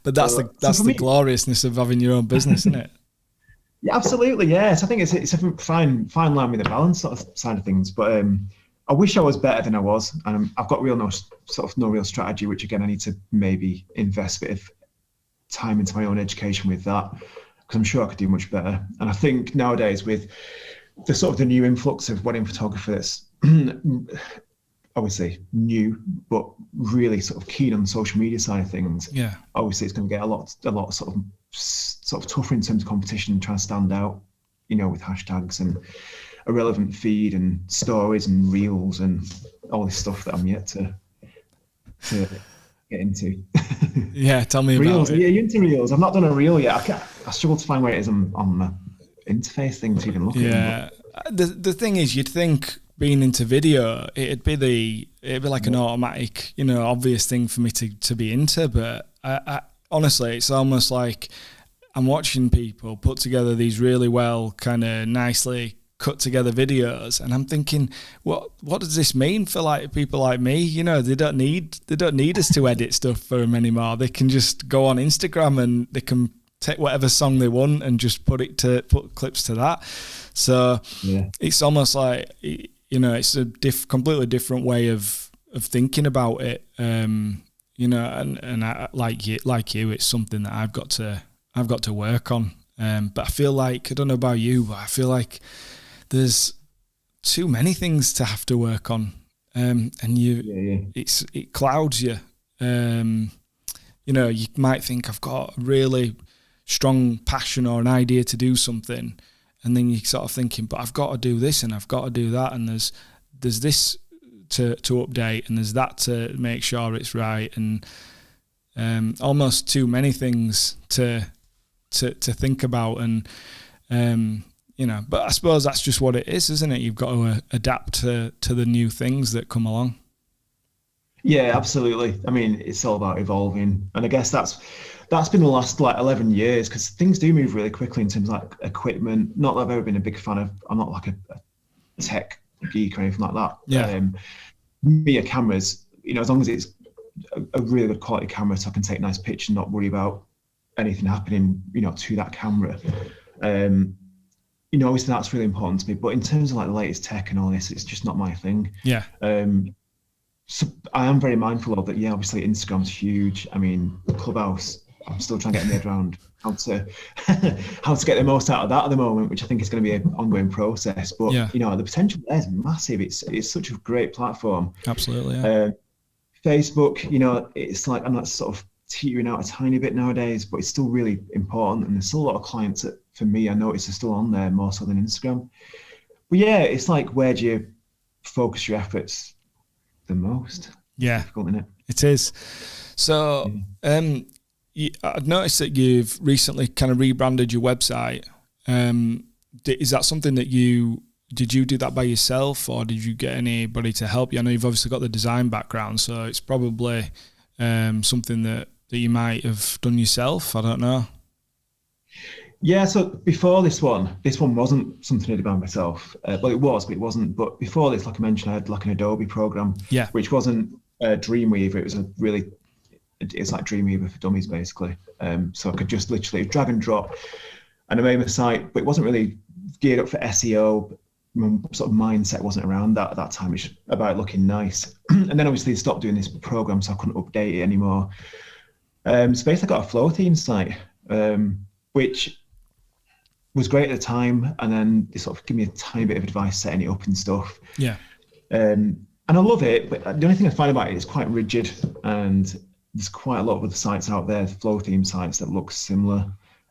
but that's the gloriousness of having your own business, isn't it? Yeah, absolutely. Yes, I think it's a fine line with the balance sort of side of things. But I wish I was better than I was, and I've got no real strategy. Which again, I need to maybe invest a bit of time into my own education with that, because I'm sure I could do much better. And I think nowadays, with the sort of the new influx of wedding photography that's obviously new, but really sort of keen on the social media side of things. Yeah. Obviously, it's going to get a lot sort of tougher in terms of competition and trying to stand out, with hashtags. And a relevant feed and stories and reels and all this stuff that I'm yet to get into. Yeah, tell me Reels. about it. Yeah, you into reels? I've not done a reel yet. I struggle to find where it is on the interface thing to even look at them. Yeah, the thing is, you'd think being into video, it'd be like an automatic, obvious thing for me to be into. But I honestly, it's almost like I'm watching people put together these really well, kind of nicely cut together videos, and I'm thinking, what does this mean for like people like me? They don't need us to edit stuff for them anymore. They can just go on Instagram and they can take whatever song they want and just put clips to that. So it's almost like, it's a completely different way of thinking about it. And I, like you, it's something that I've got to work on. But I feel like, I don't know about you, but I feel like there's too many things to have to work on. And it clouds you. You might think I've got a really strong passion or an idea to do something, and then you're sort of thinking, but I've got to do this and I've got to do that, and there's this to update, and there's that to make sure it's right, and almost too many things to think about, and but I suppose that's just what it is, isn't it? You've got to adapt to the new things that come along. Yeah, absolutely. I mean, it's all about evolving, and I guess that's been the last like 11 years, because things do move really quickly in terms of like equipment. Not that I've ever been a big fan of. I'm not like a tech geek or anything like that. Yeah. Me, cameras, as long as it's a really good quality camera, so I can take nice pictures and not worry about anything happening, to that camera. Obviously that's really important to me. But in terms of like the latest tech and all this, it's just not my thing. Yeah. So I am very mindful of that. Yeah, obviously Instagram's huge. I mean, Clubhouse, I'm still trying to get my head around how to get the most out of that at the moment, which I think is going to be an ongoing process. But the potential there is massive. It's such a great platform. Absolutely. Yeah. Facebook, it's like I'm not sort of teetering out a tiny bit nowadays, but it's still really important. And there's still a lot of clients that, for me, I notice are still on there more so than Instagram. But yeah, it's like, where do you focus your efforts the most? Yeah, it's difficult, isn't it? It is. So, I've noticed that you've recently kind of rebranded your website. Is that something that did you do that by yourself, or did you get anybody to help you? I know you've obviously got the design background, so it's probably something that you might have done yourself. I don't know. Yeah, so before this one wasn't something I did by myself. Well, it was, but it wasn't. But before this, like I mentioned, I had like an Adobe program, which wasn't Dreamweaver. It was it's like Dreamweaver for dummies, basically. So I could just literally drag and drop, and I made my site, but it wasn't really geared up for SEO. My sort of mindset wasn't around that at that time. It's about looking nice. And then obviously I stopped doing this program, so I couldn't update it anymore. So basically I got a flow theme site, which was great at the time, and then they sort of give me a tiny bit of advice setting it up and stuff. Yeah. And I love it, but the only thing I find about it is quite rigid, and there's quite a lot of other sites out there, flow theme sites, that look similar.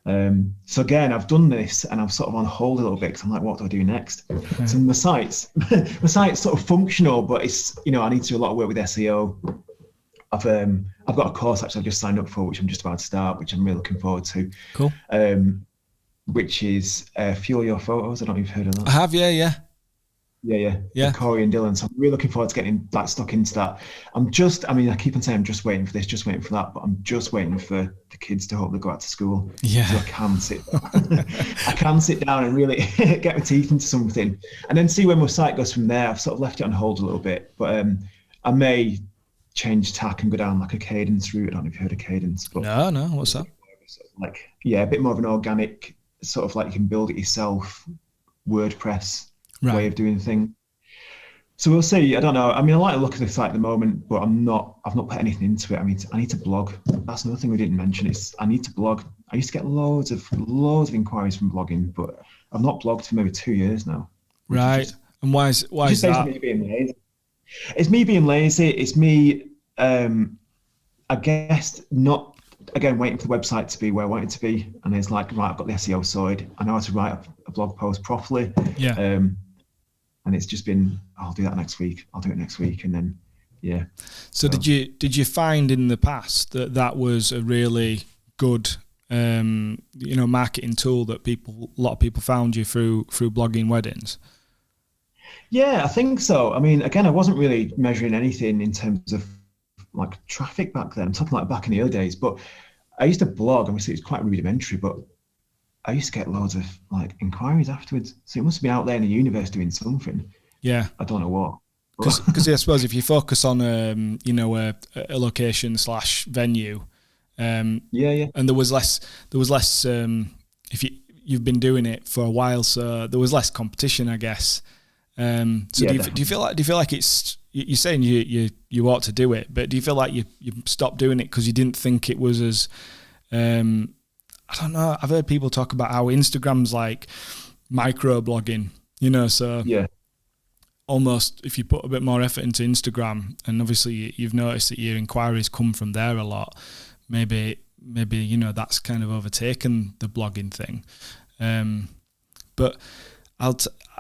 So again, I've done this and I'm sort of on hold a little bit, because I'm like, what do I do next? Okay. So my site's sort of functional, but it's, I need to do a lot of work with SEO. I've got a course actually I've just signed up for, which I'm just about to start, which I'm really looking forward to. Cool. Which is Fuel Your Photos. I don't know if you've heard of that. I have, yeah. Yeah. Corey and Dylan. So I'm really looking forward to getting stuck into that. I keep on saying I'm just waiting for this, just waiting for that, but I'm just waiting for the kids to hopefully go out to school. Yeah. So I can sit down and really get my teeth into something, and then see where my site goes from there. I've sort of left it on hold a little bit, but I may change tack and go down like a Cadence route. I don't know if you've heard of Cadence. But no. What's that? A bit more of an organic, sort of like you can build it yourself, WordPress way of doing things. So we'll see. I don't know. I mean, I like the look of the site at the moment, but I've not put anything into it. I mean, I need to blog. That's another thing we didn't mention. I need to blog. I used to get loads of inquiries from blogging, but I've not blogged for maybe 2 years now. Right. And why is that? Me being lazy. It's me being lazy. It's me, I guess, not, again, waiting for the website to be where I want it to be. And it's like, right, I've got the SEO sorted. I know how to write a blog post properly. Yeah. and it's just been, I'll do that next week. I'll do it next week, and then yeah. So did you find in the past that was a really good marketing tool that a lot of people found you through blogging weddings? Yeah, I think so. I mean, again, I wasn't really measuring anything in terms of like traffic back then. I'm talking like back in the early days, but I used to blog. Obviously, it was quite rudimentary, but I used to get loads of like inquiries afterwards. So it must have been out there in the universe doing something. Yeah, I don't know what. Because I suppose if you focus on a location / venue, and there was less if you've been doing it for a while, so there was less competition, I guess. Do you feel like it's, you're saying you ought to do it, but do you feel like you stopped doing it because you didn't think it was as I don't know, I've heard people talk about how Instagram's like micro blogging, so yeah. Almost if you put a bit more effort into Instagram, and obviously you've noticed that your inquiries come from there a lot, maybe that's kind of overtaken the blogging thing. But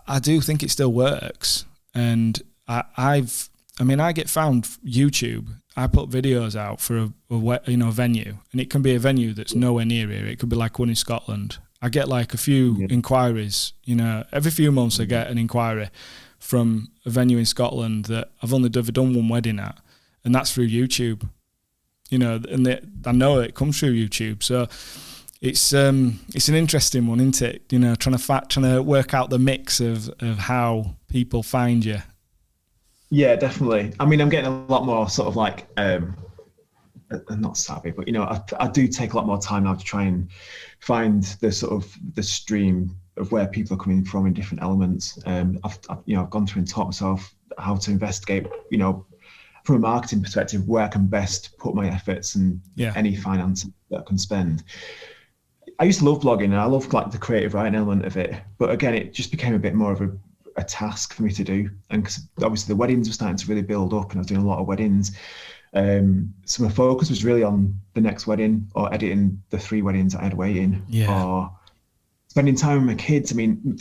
I do think it still works, and I get found YouTube. I put videos out for a venue, and it can be a venue that's nowhere near here. It could be like one in Scotland. I get like a few inquiries, every few months I get an inquiry from a venue in Scotland that I've only ever done one wedding at, and that's through YouTube. And I know it comes through YouTube, so it's an interesting one, isn't it? Trying to work out the mix of how people find you. Yeah, definitely. I mean, I'm getting a lot more sort of like not savvy, but I do take a lot more time now to try and find the sort of the stream of where people are coming from in different elements. I've gone through and taught myself how to investigate, from a marketing perspective, where I can best put my efforts and any finance that I can spend. I used to love blogging, and I love like the creative writing element of it, but again, it just became a bit more of a task for me to do, and because obviously the weddings were starting to really build up, and I was doing a lot of weddings. So my focus was really on the next wedding, or editing the 3 weddings I had waiting, or spending time with my kids. I mean,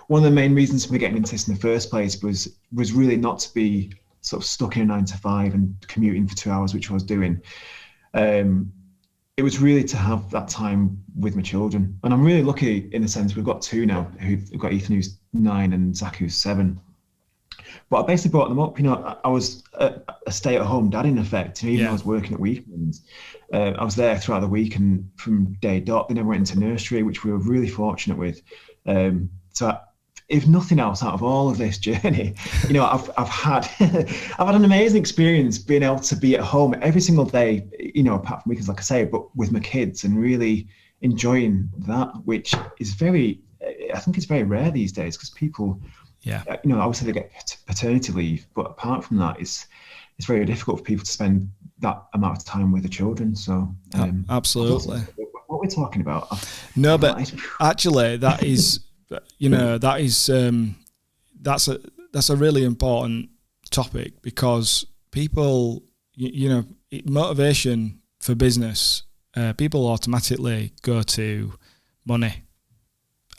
one of the main reasons for me getting into this in the first place was really not to be sort of stuck in a 9 to 5 and commuting for 2 hours, which I was doing. It was really to have that time with my children, and I'm really lucky in the sense we've got 2 now. We've got Ethan, who's 9, and Zach, who's 7. But I basically brought them up. I was a stay-at-home dad in effect. Even though I was working at weekends, I was there throughout the week, and from day dot, they never went into nursery, which we were really fortunate with. So if nothing else, out of all of this journey, I've had an amazing experience being able to be at home every single day. Apart from weekends, like I say, but with my kids, and really enjoying that, which is I think it's very rare these days, because people. Yeah, obviously they get paternity leave, but apart from that, it's very difficult for people to spend that amount of time with the children. So absolutely, what we're talking about. No, but actually, that is, that's a really important topic, because people, motivation for business, people automatically go to money,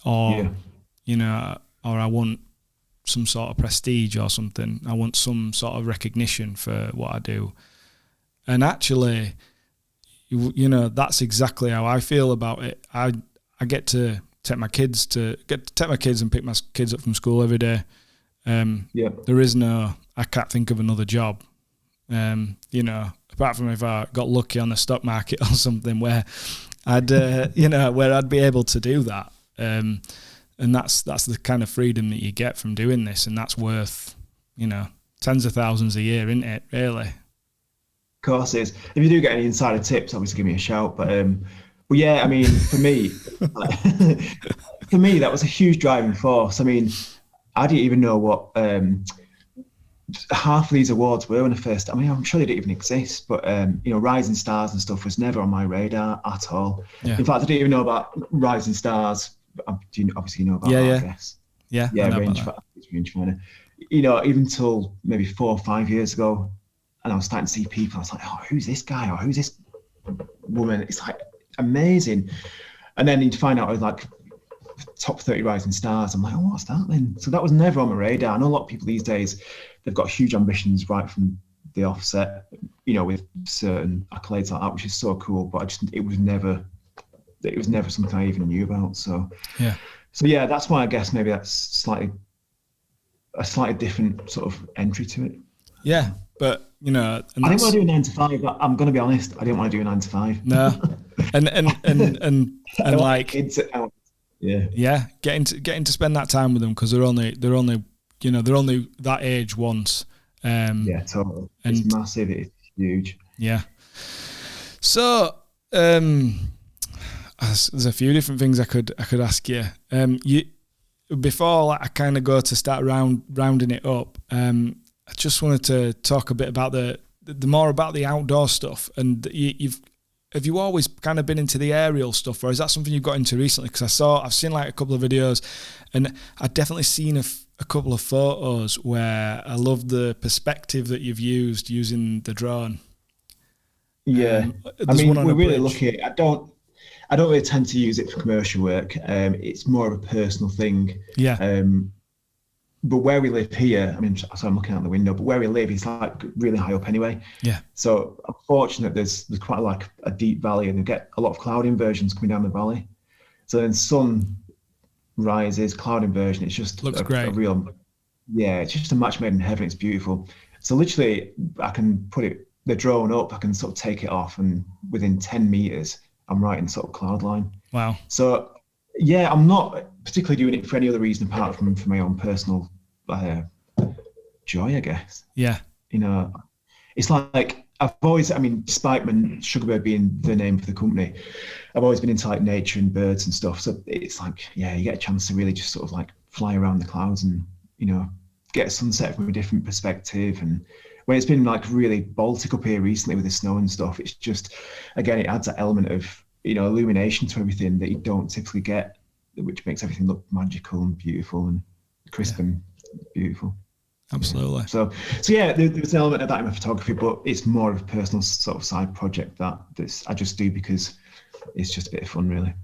or or I want some sort of prestige or something. I want some sort of recognition for what I do. And actually, that's exactly how I feel about it. I get to take my kids and pick my kids up from school every day. There is I can't think of another job. Apart from if I got lucky on the stock market or something where I'd be able to do that. And that's the kind of freedom that you get from doing this, and that's worth, tens of thousands a year, isn't it, really? Of course it is. If you do get any insider tips, obviously give me a shout. But yeah, I mean, for me, that was a huge driving force. I mean, I didn't even know what half of these awards were when I first. I mean, I'm sure they didn't even exist, but Rising Stars and stuff was never on my radar at all. Yeah. In fact, I didn't even know about Rising Stars. Do you obviously know about that, I guess? Yeah, rangefinder. Even till maybe 4 or 5 years ago, and I was starting to see people, I was like, oh, who's this guy, or who's this woman? It's like amazing. And then you'd find out, like, top 30 rising stars. I'm like, oh, what's that then? So that was never on my radar. I know a lot of people these days, they've got huge ambitions right from the offset, with certain accolades like that, which is so cool. But it was never something I even knew about. So yeah, that's why I guess maybe that's a slightly different sort of entry to it. Yeah, but and I didn't want to do a 9 to 5. But I'm going to be honest, I didn't want to do a 9 to 5. No, and like getting to spend that time with them, because they're only that age once. Yeah, totally. It's massive. It's huge. Yeah. So there's a few different things I could ask you. Before I kind of go to start rounding it up. I just wanted to talk a bit about the more about the outdoor stuff. And have you always kind of been into the aerial stuff, or is that something you've got into recently? Because I've seen like a couple of videos, and I've definitely seen a couple of photos where I love the perspective that you've used using the drone. Yeah, we're really lucky. I don't really tend to use it for commercial work. It's more of a personal thing. Yeah. But where we live here, so I'm looking out the window, but where we live is like really high up anyway. Yeah. So I'm fortunate there's quite like a deep valley, and you get a lot of cloud inversions coming down the valley. So then sun rises, cloud inversion. It's just looks great. It's just a match made in heaven. It's beautiful. So literally, I can put the drone up, I can sort of take it off, and within 10 meters, I'm right in sort of cloud line. Wow. So yeah, I'm not particularly doing it for any other reason apart from for my own personal joy, I guess. Yeah. It's like I've always, despite my Sugarbird being the name for the company, I've always been into like nature and birds and stuff. So it's like, yeah, you get a chance to really just sort of like fly around the clouds and, get a sunset from a different perspective. And when it's been like really Baltic up here recently with the snow and stuff, it's just, again, it adds that element of, illumination to everything that you don't typically get, which makes everything look magical and beautiful and crisp and beautiful. Absolutely. So yeah, there's an element of that in my photography, but it's more of a personal sort of side project that I just do because it's just a bit of fun, really.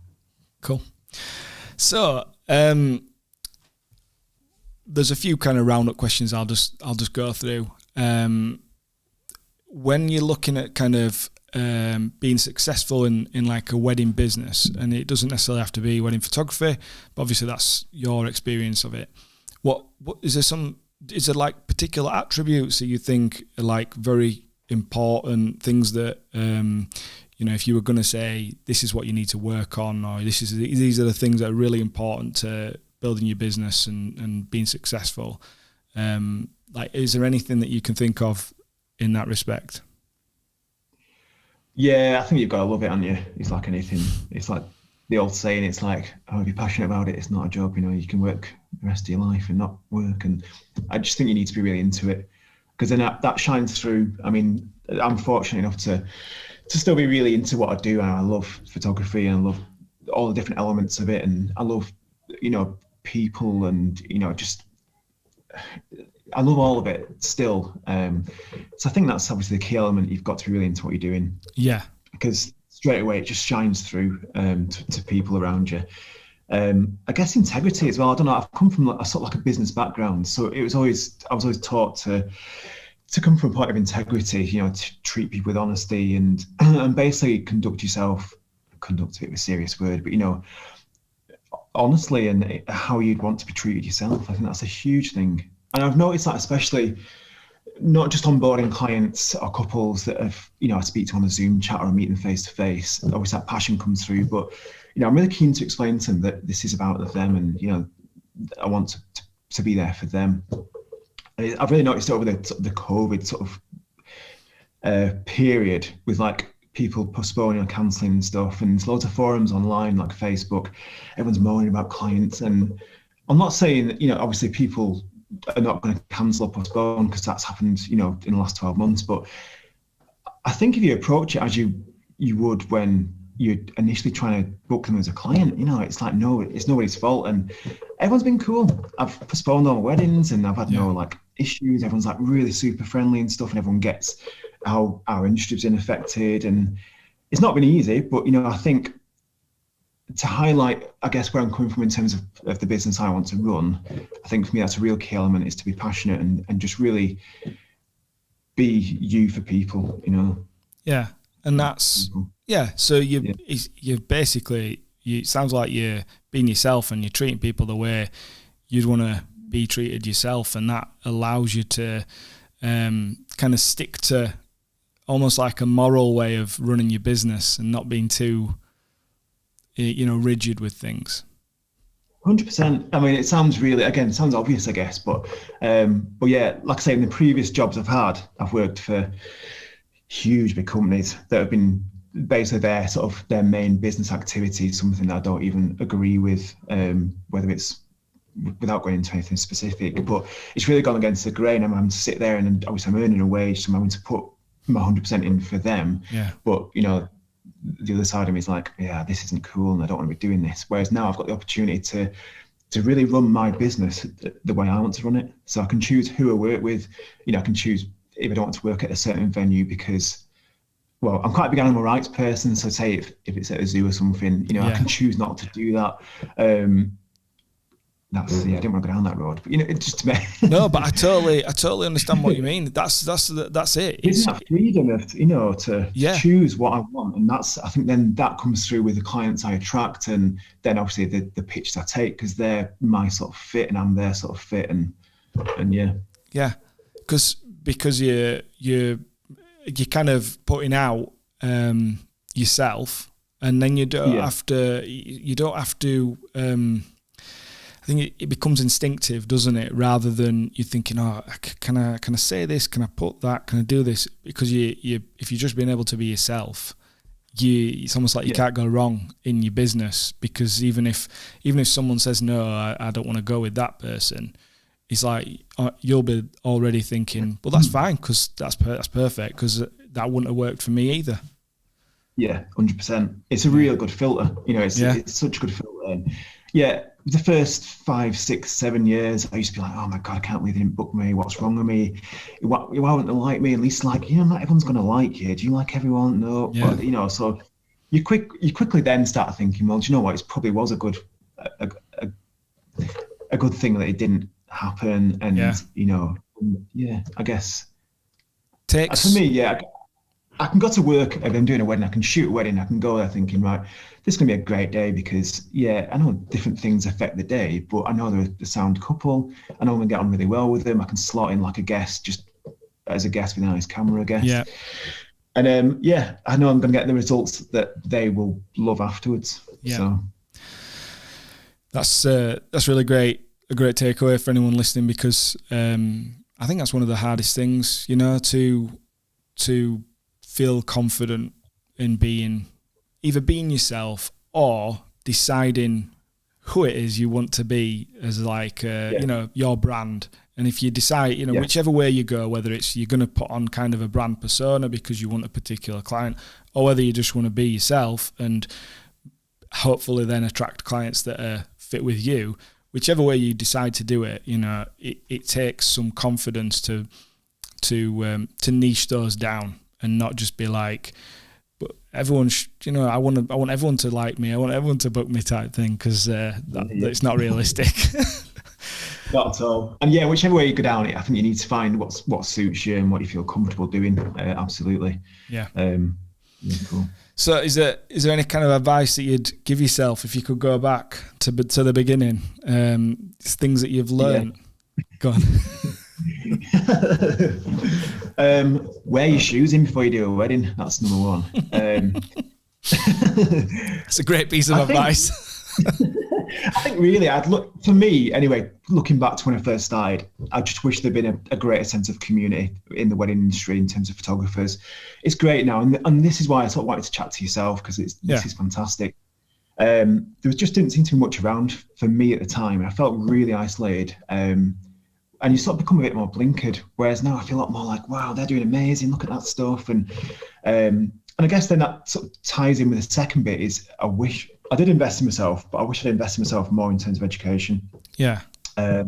Cool. So there's a few kind of roundup questions I'll just go through. When you're looking at kind of being successful in like a wedding business, and it doesn't necessarily have to be wedding photography, but obviously that's your experience of it. What is there like particular attributes that you think are like very important things that if you were going to say this is what you need to work on, or these are the things that are really important to building your business and being successful, like is there anything that you can think of in that respect? Yeah, I think you've got to love it, haven't you? It's like anything. It's like the old saying, it's like, oh, if you're passionate about it, it's not a job. You can work the rest of your life and not work. And I just think you need to be really into it, because then that shines through. I'm fortunate enough to still be really into what I do. And I love photography, and I love all the different elements of it. And I love, people, and, I love all of it still. So I think that's obviously the key element. You've got to be really into what you're doing. Yeah. Because straight away it just shines through to people around you. I guess integrity as well. I don't know. I've come from a sort of like a business background, so I was always taught to come from a point of integrity. To treat people with honesty and basically conduct yourself. Conduct a bit of a serious word, but honestly, and how you'd want to be treated yourself. I think that's a huge thing. And I've noticed that especially not just onboarding clients or couples that have, I speak to on a Zoom chat or I meet them face to face. Obviously that passion comes through, but, I'm really keen to explain to them that this is about them, and, I want to be there for them. I've really noticed over the COVID sort of period with like people postponing or cancelling and stuff, and there's loads of forums online like Facebook, everyone's moaning about clients. And I'm not saying that, obviously people are not going to cancel or postpone, because that's happened, in the last 12 months. But I think if you approach it as you would when you're initially trying to book them as a client, it's like, no, it's nobody's fault. And everyone's been cool. I've postponed all my weddings and I've had no like issues. Everyone's like really super friendly and stuff, and everyone gets how our industry's been affected. And it's not been easy, but I think to highlight, I guess, where I'm coming from in terms of the business I want to run, I think for me that's a real key element, is to be passionate and just really be you for people, you know. Yeah, and that's So you basically, it sounds like you're being yourself and you're treating people the way you'd want to be treated yourself, and that allows you to kind of stick to almost like a moral way of running your business and not being too, rigid with things. 100%. I mean, it sounds it sounds obvious, I guess, but yeah, like I say, in the previous jobs I've worked for huge big companies that have been basically their main business activity is something that I don't even agree with, whether it's, without going into anything specific, but it's really gone against the grain. I'm having to sit there, and obviously I'm earning a wage, so I'm having to put my 100% in for them. Yeah. But the other side of me is like, yeah, this isn't cool, and I don't want to be doing this. Whereas now I've got the opportunity to really run my business the way I want to run it. So I can choose who I work with. I can choose if I don't want to work at a certain venue because, well, I'm quite a big animal rights person. So say if it's at a zoo or something, I can choose not to do that. I didn't want to go down that road, but it just No, but I totally understand what you mean. That's it. It's that freedom of to choose what I want, and I think then that comes through with the clients I attract, and then obviously the pitches I take, because they're my sort of fit and I'm their sort of fit, and because you're kind of putting out yourself, and then you don't have to. I think it becomes instinctive, doesn't it? Rather than you thinking, oh, can I say this? Can I put that? Can I do this? Because if you're just being able to be yourself, it's almost like you can't go wrong in your business, because even if someone says no, I don't want to go with that person, it's like you'll be already thinking, well, that's fine, because that's perfect, because that wouldn't have worked for me either. Yeah, 100%. It's a real good filter. It's such a good filter. And the first 5, 6, 7 years, I used to be like, oh my God, I can't believe they didn't book me. What's wrong with me? Why wouldn't they like me? At least, not everyone's going to like you. Do you like everyone? No. Yeah. But, so you quickly then start thinking, well, do you know what? It probably was a good thing that it didn't happen. And, I guess. For me, I can go to work if I'm doing a wedding, I can shoot a wedding, I can go there thinking, right, this is going to be a great day, because, I know different things affect the day, but I know they're a sound couple. I know I'm going to get on really well with them. I can slot in like a guest, just as a guest with a nice camera guest. Yeah. And, I know I'm going to get the results that they will love afterwards. Yeah. So. That's really great. A great takeaway for anyone listening, because I think that's one of the hardest things, to feel confident in either being yourself or deciding who it is you want to be as your brand. And if you decide, whichever way you go, whether it's you're going to put on kind of a brand persona because you want a particular client, or whether you just want to be yourself and hopefully then attract clients that are fit with you, whichever way you decide to do it, it takes some confidence to niche those down. And not just be like, but everyone, I want everyone to like me. I want everyone to book me type thing, because it's not realistic. Not at all. And whichever way you go down it, I think you need to find what suits you and what you feel comfortable doing. Absolutely. Yeah. Cool. So, is there any kind of advice that you'd give yourself if you could go back to the beginning? Things that you've learned. Yeah. Go on. Wear your shoes in before you do a wedding. That's number one. It's a great piece of advice. I think really, for me anyway, looking back to when I first started, I just wish there'd been a greater sense of community in the wedding industry in terms of photographers. It's great now, and this is why I sort of wanted to chat to yourself, because this is fantastic. There just didn't seem to be much around for me at the time. I felt really isolated. And you sort of become a bit more blinkered. Whereas now I feel a lot more like, wow, they're doing amazing. Look at that stuff. And I guess then that sort of ties in with the second bit is I wish I did invest in myself, but I wish I'd invested in myself more in terms of education. Yeah. I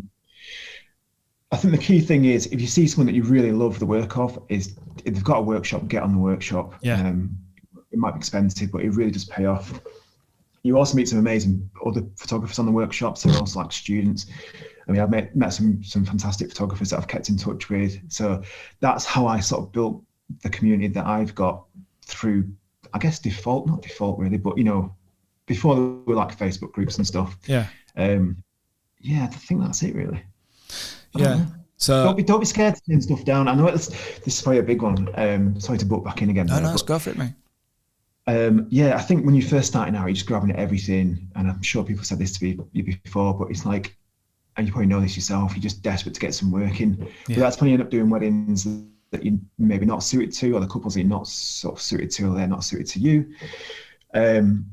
think the key thing is if you see someone that you really love the work of, is if they've got a workshop, get on the workshop. Yeah. It might be expensive, but it really does pay off. you also meet some amazing other photographers on the workshops. They're also like students. I mean, I've met some fantastic photographers that I've kept in touch with. So that's how I sort of built the community that I've got through, I guess, not default really, but, you know, before there were like Facebook groups and stuff. Yeah. Yeah, I think that's it really. Yeah. So don't be scared to turn stuff down. I know this is probably a big one. Sorry to butt back in again. No, let's go for it, mate. Yeah, I think when you're first starting out, you're just grabbing at everything. And I'm sure people said this to you before, but it's like, and you probably know this yourself, you're just desperate to get some work in. Yeah. But that's when you end up doing weddings that you're maybe not suited to, or the couples that you're not sort of suited to, or they're not suited to you. And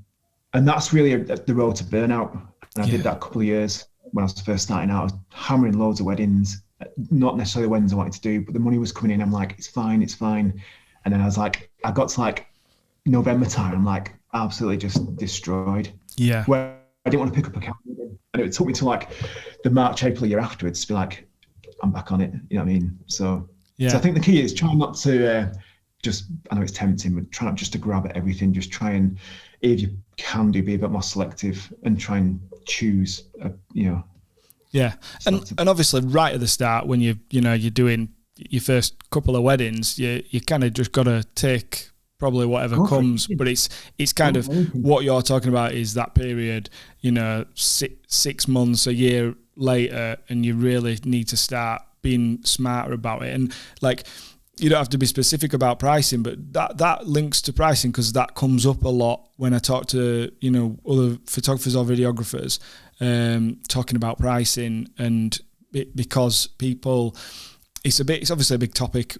that's really the road to burnout. And I did that a couple of years when I was first starting out. I was hammering loads of weddings, not necessarily the weddings I wanted to do, but the money was coming in. I'm like, it's fine. And then I was like, I got to like November time, I'm like absolutely just destroyed. Yeah. Where I didn't want to pick up a camera again. And it took me to like the March, April year afterwards to be like, I'm back on it. You know what I mean? So I think the key is try not to I know it's tempting, but try not just to grab at everything. Just try and, if you can be a bit more selective and try and choose, Yeah. And obviously right at the start when you're doing your first couple of weddings, you kind of just got to take probably whatever comes, but it's kind of what you're talking about is that period, 6 months, a year later, and you really need to start being smarter about it. And like, you don't have to be specific about pricing, but that links to pricing because that comes up a lot when I talk to, other photographers or videographers, talking about pricing, and because people, it's obviously a big topic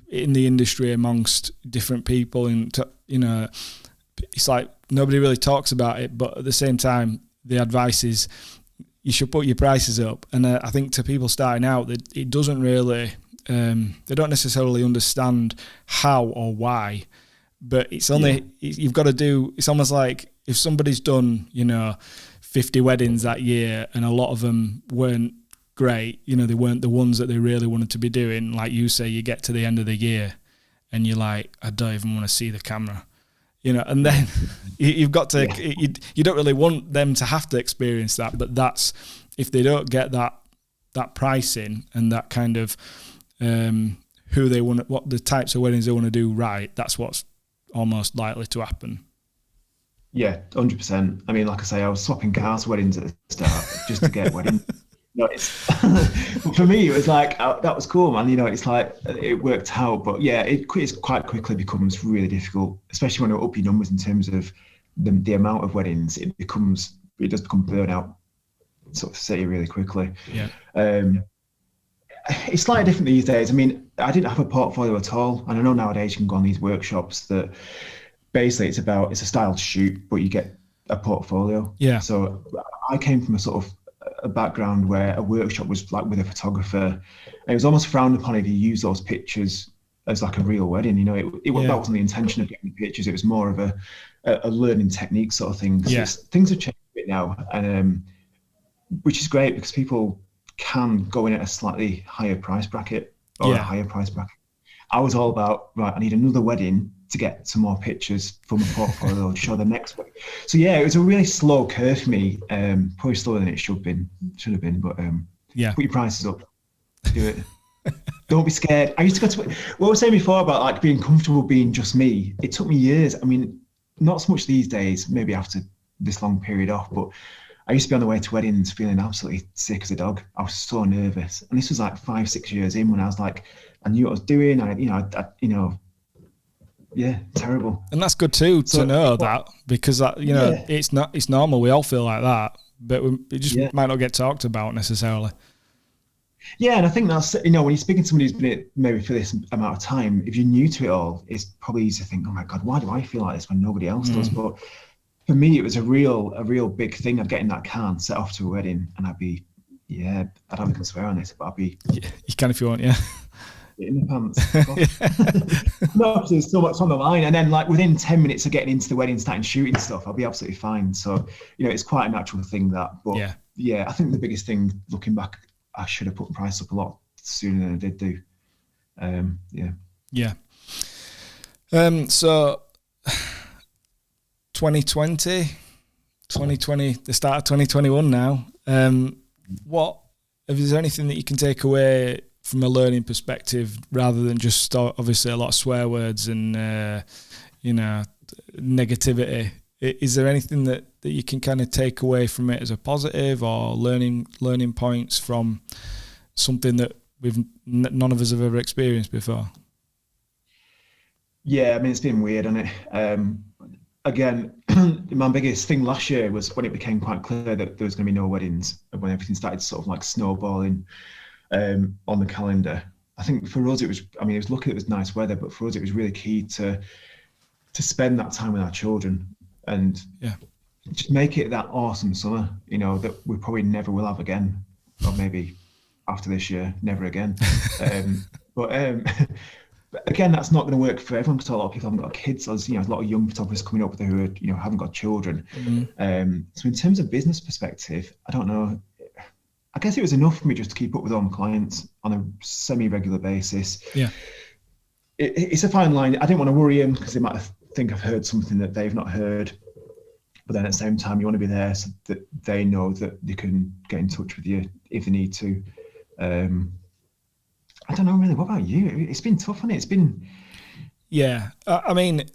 in the industry amongst different people, and it's like nobody really talks about it, but at the same time the advice is you should put your prices up. And I think to people starting out, that it doesn't really they don't necessarily understand how or why, but it's only you've got to do. It's almost like if somebody's done 50 weddings that year and a lot of them weren't great, they weren't the ones that they really wanted to be doing. Like you say, you get to the end of the year and you're like, I don't even want to see the camera, and then you've got to, you don't really want them to have to experience that, but that's, if they don't get that pricing and that kind of, who they want, what the types of weddings they want to do right, that's what's almost likely to happen. Yeah, 100%. I mean, like I say, I was swapping cars weddings at the start just to get weddings. For me, it was like, that was cool, man. It's like, it worked out. But yeah, it quite quickly becomes really difficult, especially when you up your numbers in terms of the amount of weddings. It does become burnout sort of city really quickly. Yeah. It's slightly different these days. I mean, I didn't have a portfolio at all. And I know nowadays you can go on these workshops that basically it's a styled shoot, but you get a portfolio. Yeah. So I came from a sort of a background where a workshop was like with a photographer, and it was almost frowned upon if you use those pictures as like a real wedding. That wasn't the intention of getting the pictures. It was more of a learning technique sort of thing. So things have changed a bit now, and which is great because people can go in at a slightly higher price bracket or a higher price bracket. I was all about, right, I need another wedding to get some more pictures from a portfolio to show the next wedding. So yeah, it was a really slow curve for me, probably slower than it should have been, but put your prices up, do it. Don't be scared. I used to go to, what I was saying before about like being comfortable being just me, it took me years. I mean, not so much these days, maybe after this long period off, but I used to be on the way to weddings feeling absolutely sick as a dog. I was so nervous. And this was like 5-6 years in when I was like, I knew what I was doing. Terrible. And that's good too, to know that, because that, it's normal. We all feel like that, but it just might not get talked about necessarily. Yeah, and I think that's, when you're speaking to somebody who's been it maybe for this amount of time, if you're new to it all, it's probably easy to think, oh my God, why do I feel like this when nobody else does? But for me, it was a real big thing. I'd get in that car and set off to a wedding, and I'd be, I don't think I can swear on this, but I'd be... Yeah, you can if you want, yeah. In the pants. No, there's so much on the line. And then like within 10 minutes of getting into the wedding, starting shooting stuff, I'll be absolutely fine. So, it's quite a natural thing that, but I think the biggest thing looking back, I should have put the price up a lot sooner than I did do. So 2020, 2020, the start of 2021 now. Is there anything that you can take away from a learning perspective, rather than just obviously a lot of swear words and negativity? Is there anything that you can kind of take away from it as a positive, or learning points from something that none of us have ever experienced before? Yeah, I mean, it's been weird, hasn't it? Again, my biggest thing last year was when it became quite clear that there was going to be no weddings, and when everything started sort of like snowballing on the calendar. I think for us, it was lucky it was nice weather, but for us, it was really key to spend that time with our children and just make it that awesome summer, that we probably never will have again, or maybe after this year, never again. But again, that's not going to work for everyone, because a lot of people haven't got kids. There's a lot of young photographers coming up who are, haven't got children. So in terms of business perspective, I don't know. I guess it was enough for me just to keep up with all my clients on a semi-regular basis. Yeah, it's a fine line. I didn't want to worry them because they might think I've heard something that they've not heard. But then at the same time, you want to be there so that they know that they can get in touch with you if they need to. I don't know really. What about you? It's been tough, hasn't it? It's been. Yeah, I mean,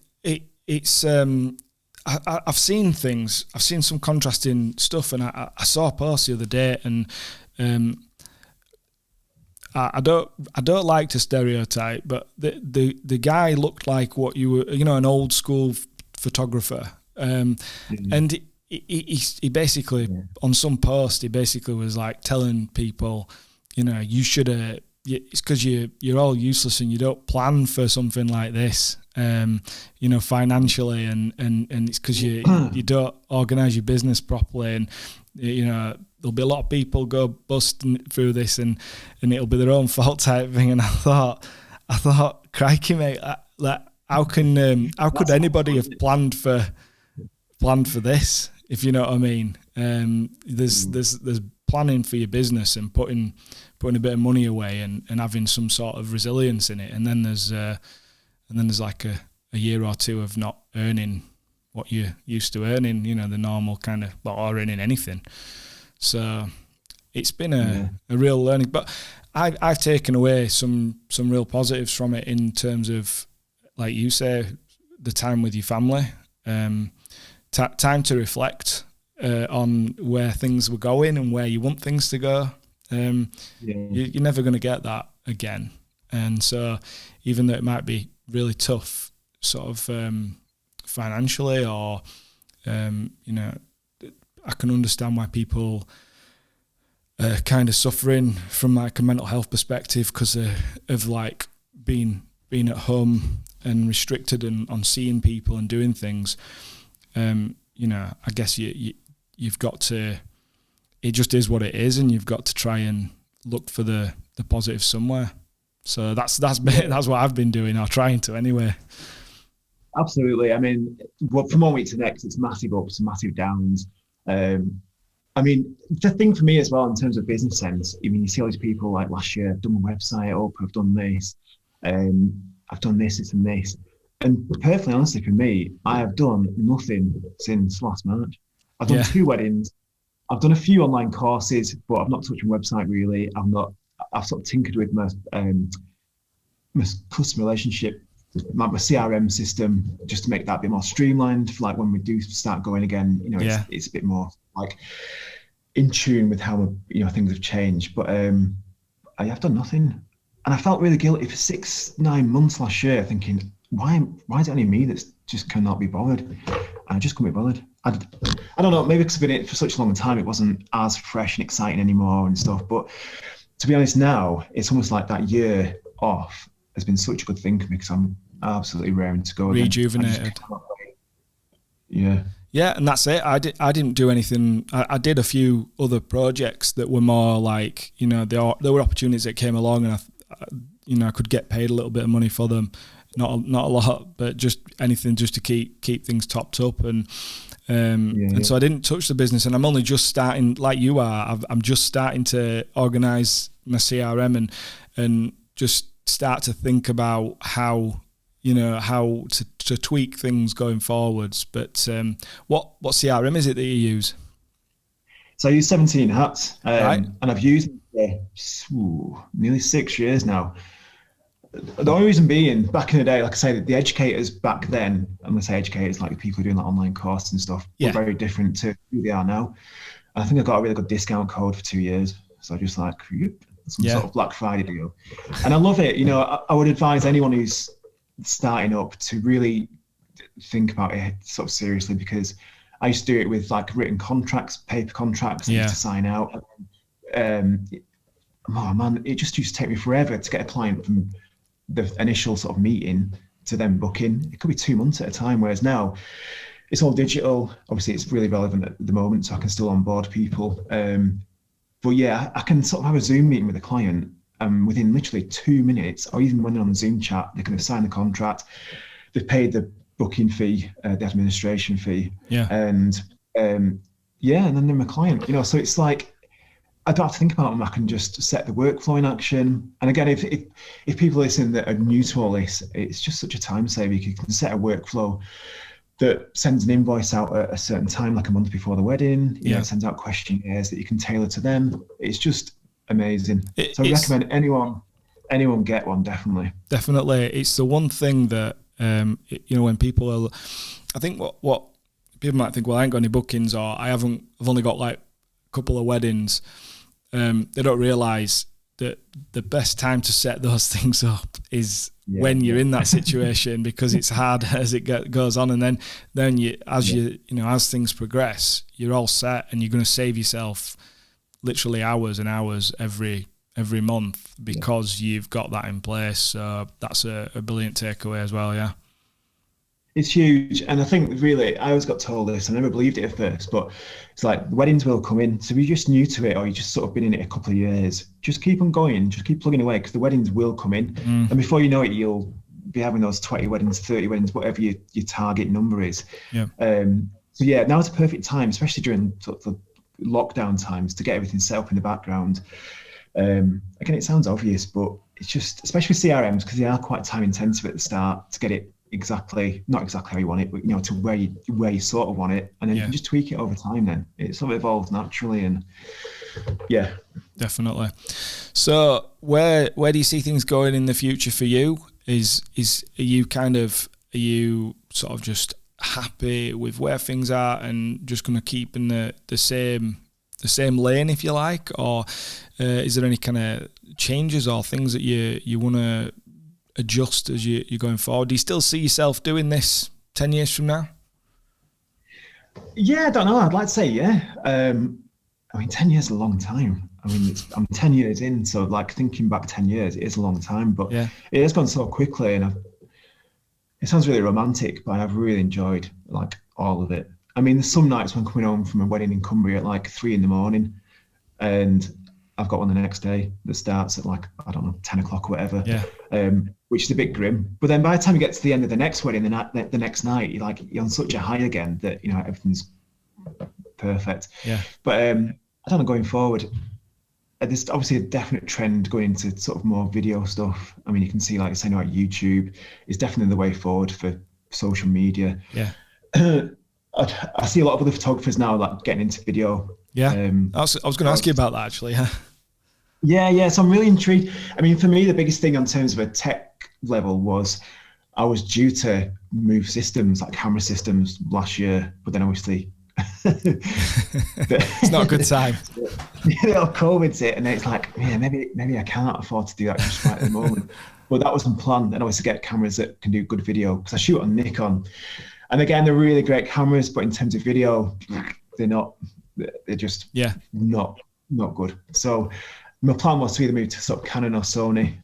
it's. I've seen things. I've seen some contrasting stuff, and I saw a post the other day, and I don't like to stereotype, but the guy looked like what you were, an old school photographer, and he basically on some post he basically was like telling people, you should it's because you're all useless and you don't plan for something like this, financially, and it's because you don't organise your business properly, and there'll be a lot of people go bust through this, and it'll be their own fault type thing. And I thought, crikey, mate, how could anybody have planned for this, if you know what I mean? There's planning for your business and putting a bit of money away and having some sort of resilience in it, and then there's like a year or two of not earning what you're used to earning, the normal kind of, or earning anything. So it's been a real learning, but I've taken away some real positives from it, in terms of, like you say, the time with your family, time to reflect on where things were going and where you want things to go. You're never going to get that again, and so even though it might be really tough, sort of financially, or I can understand why people are kind of suffering from like a mental health perspective, because of like being at home and restricted and on seeing people and doing things. I guess you've got to. It just is what it is, and you've got to try and look for the positive somewhere. So that's what I've been doing, or trying to anyway. Absolutely. I mean, from one week to the next, it's massive ups and massive downs. I mean, the thing for me as well, in terms of business sense, I mean, you see all these people like last year, I've done my website up, I've done this, I've done this and this. And perfectly honestly, for me, I have done nothing since last March. I've done 2 weddings. I've done a few online courses, but I've not touched my website really. I've sort of tinkered with my customer relationship, my CRM system, just to make that a bit more streamlined for like when we do start going again. It's a bit more like in tune with how things have changed. But I have done nothing, and I felt really guilty for 6-9 months last year, thinking, why is it only me that's just cannot be bothered? And I just couldn't be bothered. I don't know, maybe because I've been in it for such a long time, it wasn't as fresh and exciting anymore and stuff. But to be honest, now it's almost like that year off has been such a good thing for me, because I'm absolutely raring to go again. Rejuvenated. Yeah, and that's it. I didn't do anything. I did a few other projects that were more like, there were opportunities that came along, and I could get paid a little bit of money for them. Not a lot, but just anything just to keep things topped up, and so I didn't touch the business, and I'm only just starting, like you are. I'm just starting to organise my CRM and just start to think about how to to tweak things going forwards. But what CRM is it that you use? So I use 17 Hats, Right. and I've used it for nearly 6 years now. The only reason being, back in the day, like I say, the educators back then, I'm going to say educators, like the people who are doing like online courses and stuff, Yeah. were very different to who they are now. And I think I got a really good discount code for 2 years. So I just like, some sort of Black Friday deal. And I love it. You know, I would advise anyone who's starting up to really think about it sort of seriously, because I used to do it with like written contracts, paper contracts, I used to sign out. Oh man, it just used to take me forever to get a client from the initial sort of meeting to then booking. It could be 2 months at a time, whereas now it's all digital. Obviously, it's really relevant at the moment, so I can still onboard people. But yeah, I can sort of have a Zoom meeting with a client, within literally 2 minutes, or even when they're on a Zoom chat, they can have signed the contract, they've paid the booking fee, the administration fee, and and then they're my client. You know, so it's like, I don't have to think about them. I can just set the workflow in action. And again, if people listen that are new to all this, it's just such a time saver. You can set a workflow that sends an invoice out at a certain time, like a month before the wedding. You know, sends out questionnaires that you can tailor to them. It's just amazing. So I recommend anyone get one, definitely. Definitely. It's the one thing that, you know, when people are, I think what people might think, well, I ain't got any bookings, or I've only got like a couple of weddings. They don't realise that the best time to set those things up is when you're in that situation, because it's hard as it goes on, and then you know, as things progress, you're all set, and you're going to save yourself literally hours and hours every month because you've got that in place. So that's a brilliant takeaway as well. Yeah. It's huge. And I think really, I always got told this, I never believed it at first, but it's like weddings will come in. So if you're just new to it, or you just sort of been in it a couple of years, just keep on going, just keep plugging away, because the weddings will come in. And before you know it, you'll be having those 20 weddings, 30 weddings, whatever your target number is. So yeah, now it's a perfect time, especially during sort of the lockdown times, to get everything set up in the background. Again, it sounds obvious, but it's just, especially with CRMs, because they are quite time intensive at the start to get it not exactly how you want it, but you know, to where you sort of want it, and then you can just tweak it over time. Then it sort of evolves naturally, and definitely. So where do you see things going in the future for you? Are you sort of just happy with where things are and just going to keep in the same lane, if you like, or is there any kind of changes or things that you want to adjust as you're going forward? Do you still see yourself doing this 10 years from now? Yeah, I don't know. I'd like to say, yeah. I mean, 10 years is a long time. I mean, I'm 10 years in, so like thinking back 10 years, it is a long time, but it has gone so quickly, and it sounds really romantic, but I've really enjoyed like all of it. I mean, there's some nights when coming home from a wedding in Cumbria at like 3 a.m, and I've got one the next day that starts at like, I don't know, 10 o'clock or whatever, which is a bit grim. But then by the time you get to the end of the next wedding, the next night, you're on such a high again that, you know, everything's perfect. But I don't know, going forward, there's obviously a definite trend going into sort of more video stuff. I mean, you can see, like saying, like YouTube is definitely the way forward for social media. I see a lot of other photographers now like getting into video. I was going to ask you about that actually. So I'm really intrigued. I mean, for me, the biggest thing in terms of a tech level was I was due to move systems, like camera systems, last year, but then obviously it's not a good time. COVID's it, and then it's like, yeah, maybe I can't afford to do that just right at the moment. But that wasn't planned, and obviously get cameras that can do good video, because I shoot on Nikon, and again, they're really great cameras, but in terms of video, they're just not good. So my plan was to either move to sort of Canon or Sony,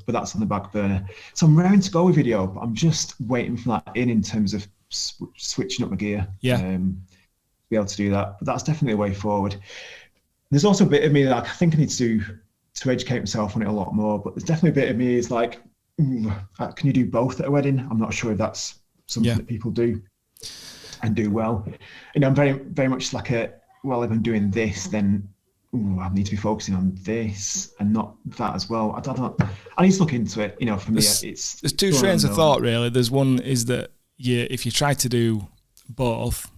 but that's on the back burner. So I'm raring to go with video, but I'm just waiting for that in terms of switching up my gear. To be able to do that. But that's definitely a way forward. There's also a bit of me that I think I need to educate myself on it a lot more, but there's definitely a bit of me is like, can you do both at a wedding? I'm not sure if that's something that people do and do well. You know, I'm very, very much like if I'm doing this, then ooh, I need to be focusing on this and not that as well. I don't. I need to look into it. You know, for me, there's two trains of thought really. There's one is that if you try to do both,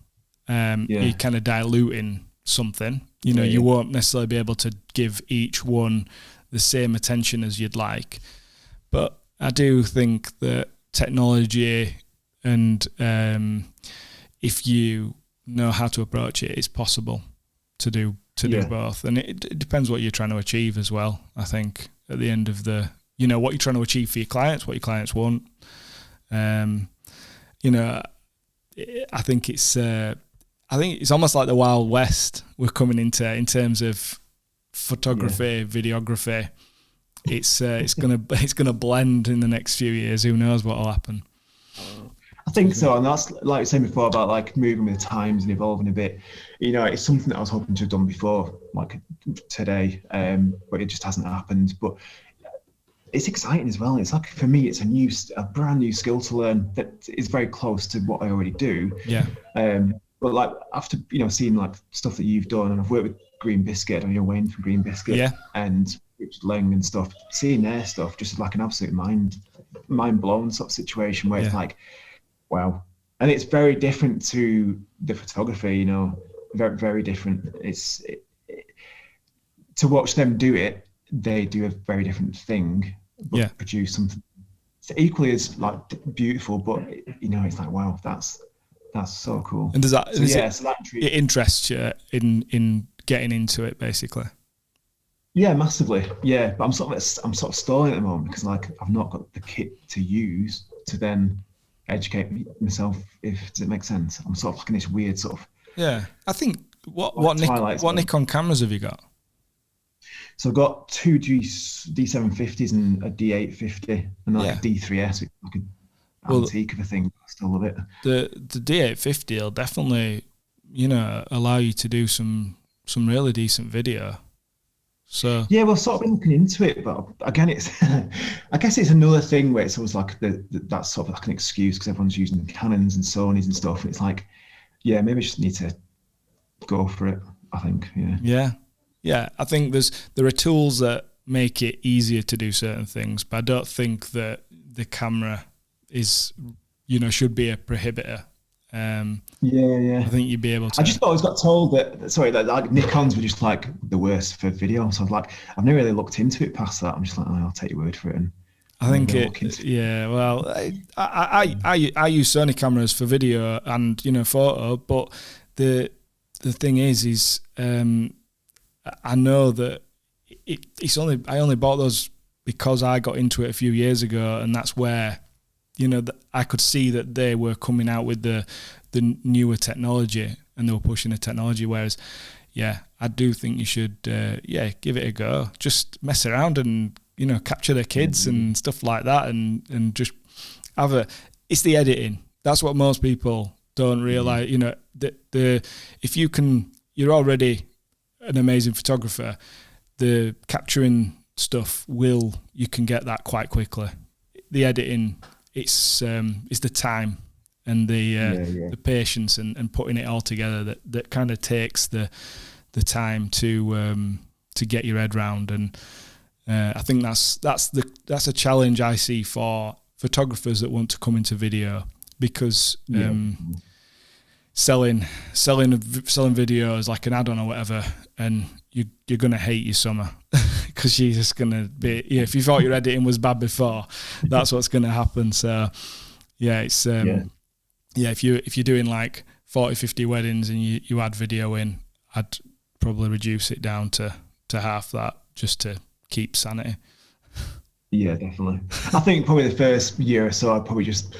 you're kind of diluting something. You know, you won't necessarily be able to give each one the same attention as you'd like. But I do think that technology and if you know how to approach it, it's possible to do both. And it depends what you're trying to achieve as well. I think at the end of what you're trying to achieve for your clients, what your clients want. I think it's almost like the Wild West we're coming into in terms of photography, videography. It's gonna blend in the next few years. Who knows what will happen? I think so, and that's like I was saying before about like moving with the times and evolving a bit. You know, it's something that I was hoping to have done before, like today, but it just hasn't happened. But it's exciting as well. It's like, for me, it's a brand new skill to learn that is very close to what I already do. Yeah. But like after seeing like stuff that you've done, and I've worked with Green Biscuit, Wayne from Green Biscuit, and Richard Lang and stuff. Seeing their stuff just like an absolute mind blown sort of situation where it's like, wow. And it's very different to the photography, you know, very, very different. To watch them do it, they do a very different thing, but produce something equally as like beautiful, but you know, it's like, wow, that's so cool. And does that, it interests you in getting into it basically? Yeah, massively. Yeah, but I'm sort of stalling at the moment because like I've not got the kit to use to then educate myself. Does it make sense? I'm sort of like in this weird sort of. Yeah, I think what Nikon cameras have you got? So I've got two D750s and a D850 and like a D3S, which is like an antique of a thing. I still love it. The D850 will definitely, allow you to do some really decent video. So yeah, well, sort of been looking into it, but again, it's I guess it's another thing where it's always like that's sort of like an excuse because everyone's using Canons and Sonys and stuff. And it's like, yeah, maybe I just need to go for it. I think, yeah. I think there are tools that make it easier to do certain things, but I don't think that the camera is should be a prohibitor. I think you'd be able to. I just always got told that like Nikons were just like the worst for video. So I've never really looked into it past that. I'm just like, I'll take your word for it. And I think well, I use Sony cameras for video and photo, but the thing is I know that I only bought those because I got into it a few years ago, and that's where I could see that they were coming out with the newer technology and they were pushing the technology. Whereas, I do think you should, give it a go. Just mess around and capture the kids and stuff like that, and just it's the editing. That's what most people don't realize. If you're already an amazing photographer, the capturing stuff you can get that quite quickly. The editing. It's the time and the patience and putting it all together that kind of takes the time to get your head round, and I think that's a challenge I see for photographers that want to come into video, because selling videos like an add-on or whatever, and you're gonna hate your summer because you're just gonna be if you thought your editing was bad before, that's what's gonna happen. So it's if you're doing like 40-50 weddings and you add video in, I'd probably reduce it down to half that just to keep sanity. Yeah, definitely. I think probably the first year or so I'd probably just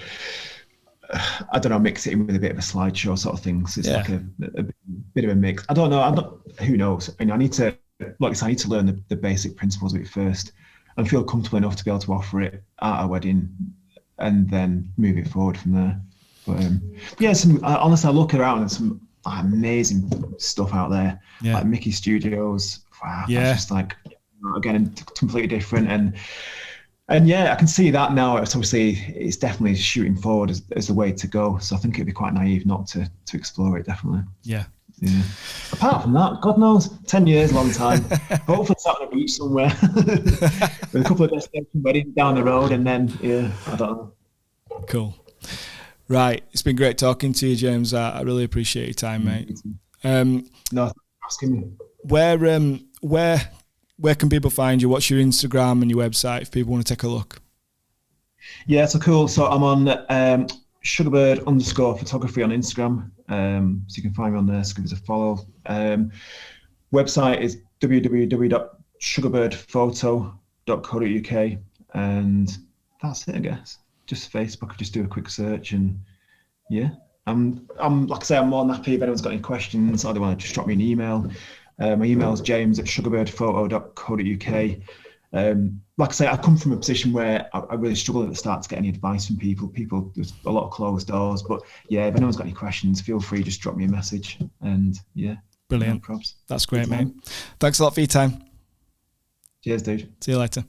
mix it in with a bit of a slideshow sort of thing. So it's like a bit of a mix. I don't know. Who knows? I need to, like I said, I need to learn the basic principles of it first and feel comfortable enough to be able to offer it at a wedding and then move it forward from there. But honestly, I look around and some amazing stuff out there, like Mickey Studios. Wow, that's just like, again, completely different. And I can see that now. It's definitely shooting forward as the way to go. So I think it'd be quite naive not to explore it, definitely. Yeah, Yeah. Apart from that, God knows, 10 years, long time. Hopefully it's out on a beach somewhere with a couple of destination weddings down the road, and then, yeah, I don't know. Cool. Right. It's been great talking to you, James. I really appreciate your time, mate. No, thanks for asking me. Where can people find you? What's your Instagram and your website if people want to take a look? Yeah, so cool. So I'm on Sugarbird_photography on Instagram. So you can find me on there, so give us a follow. Website is www.sugarbirdphoto.co.uk, and that's it, I guess. Just Facebook, just do a quick search, and yeah. I'm like I say, I'm more than happy if anyone's got any questions or they want to just drop me an email. My email is james@sugarbirdphoto.co.uk. Like I say, I come from a position where I really struggled at the start to get any advice from people. There's a lot of closed doors, but yeah, if anyone's got any questions, feel free, just drop me a message, and yeah. Brilliant. No probs. That's great, mate. Thanks a lot for your time. Cheers, dude. See you later.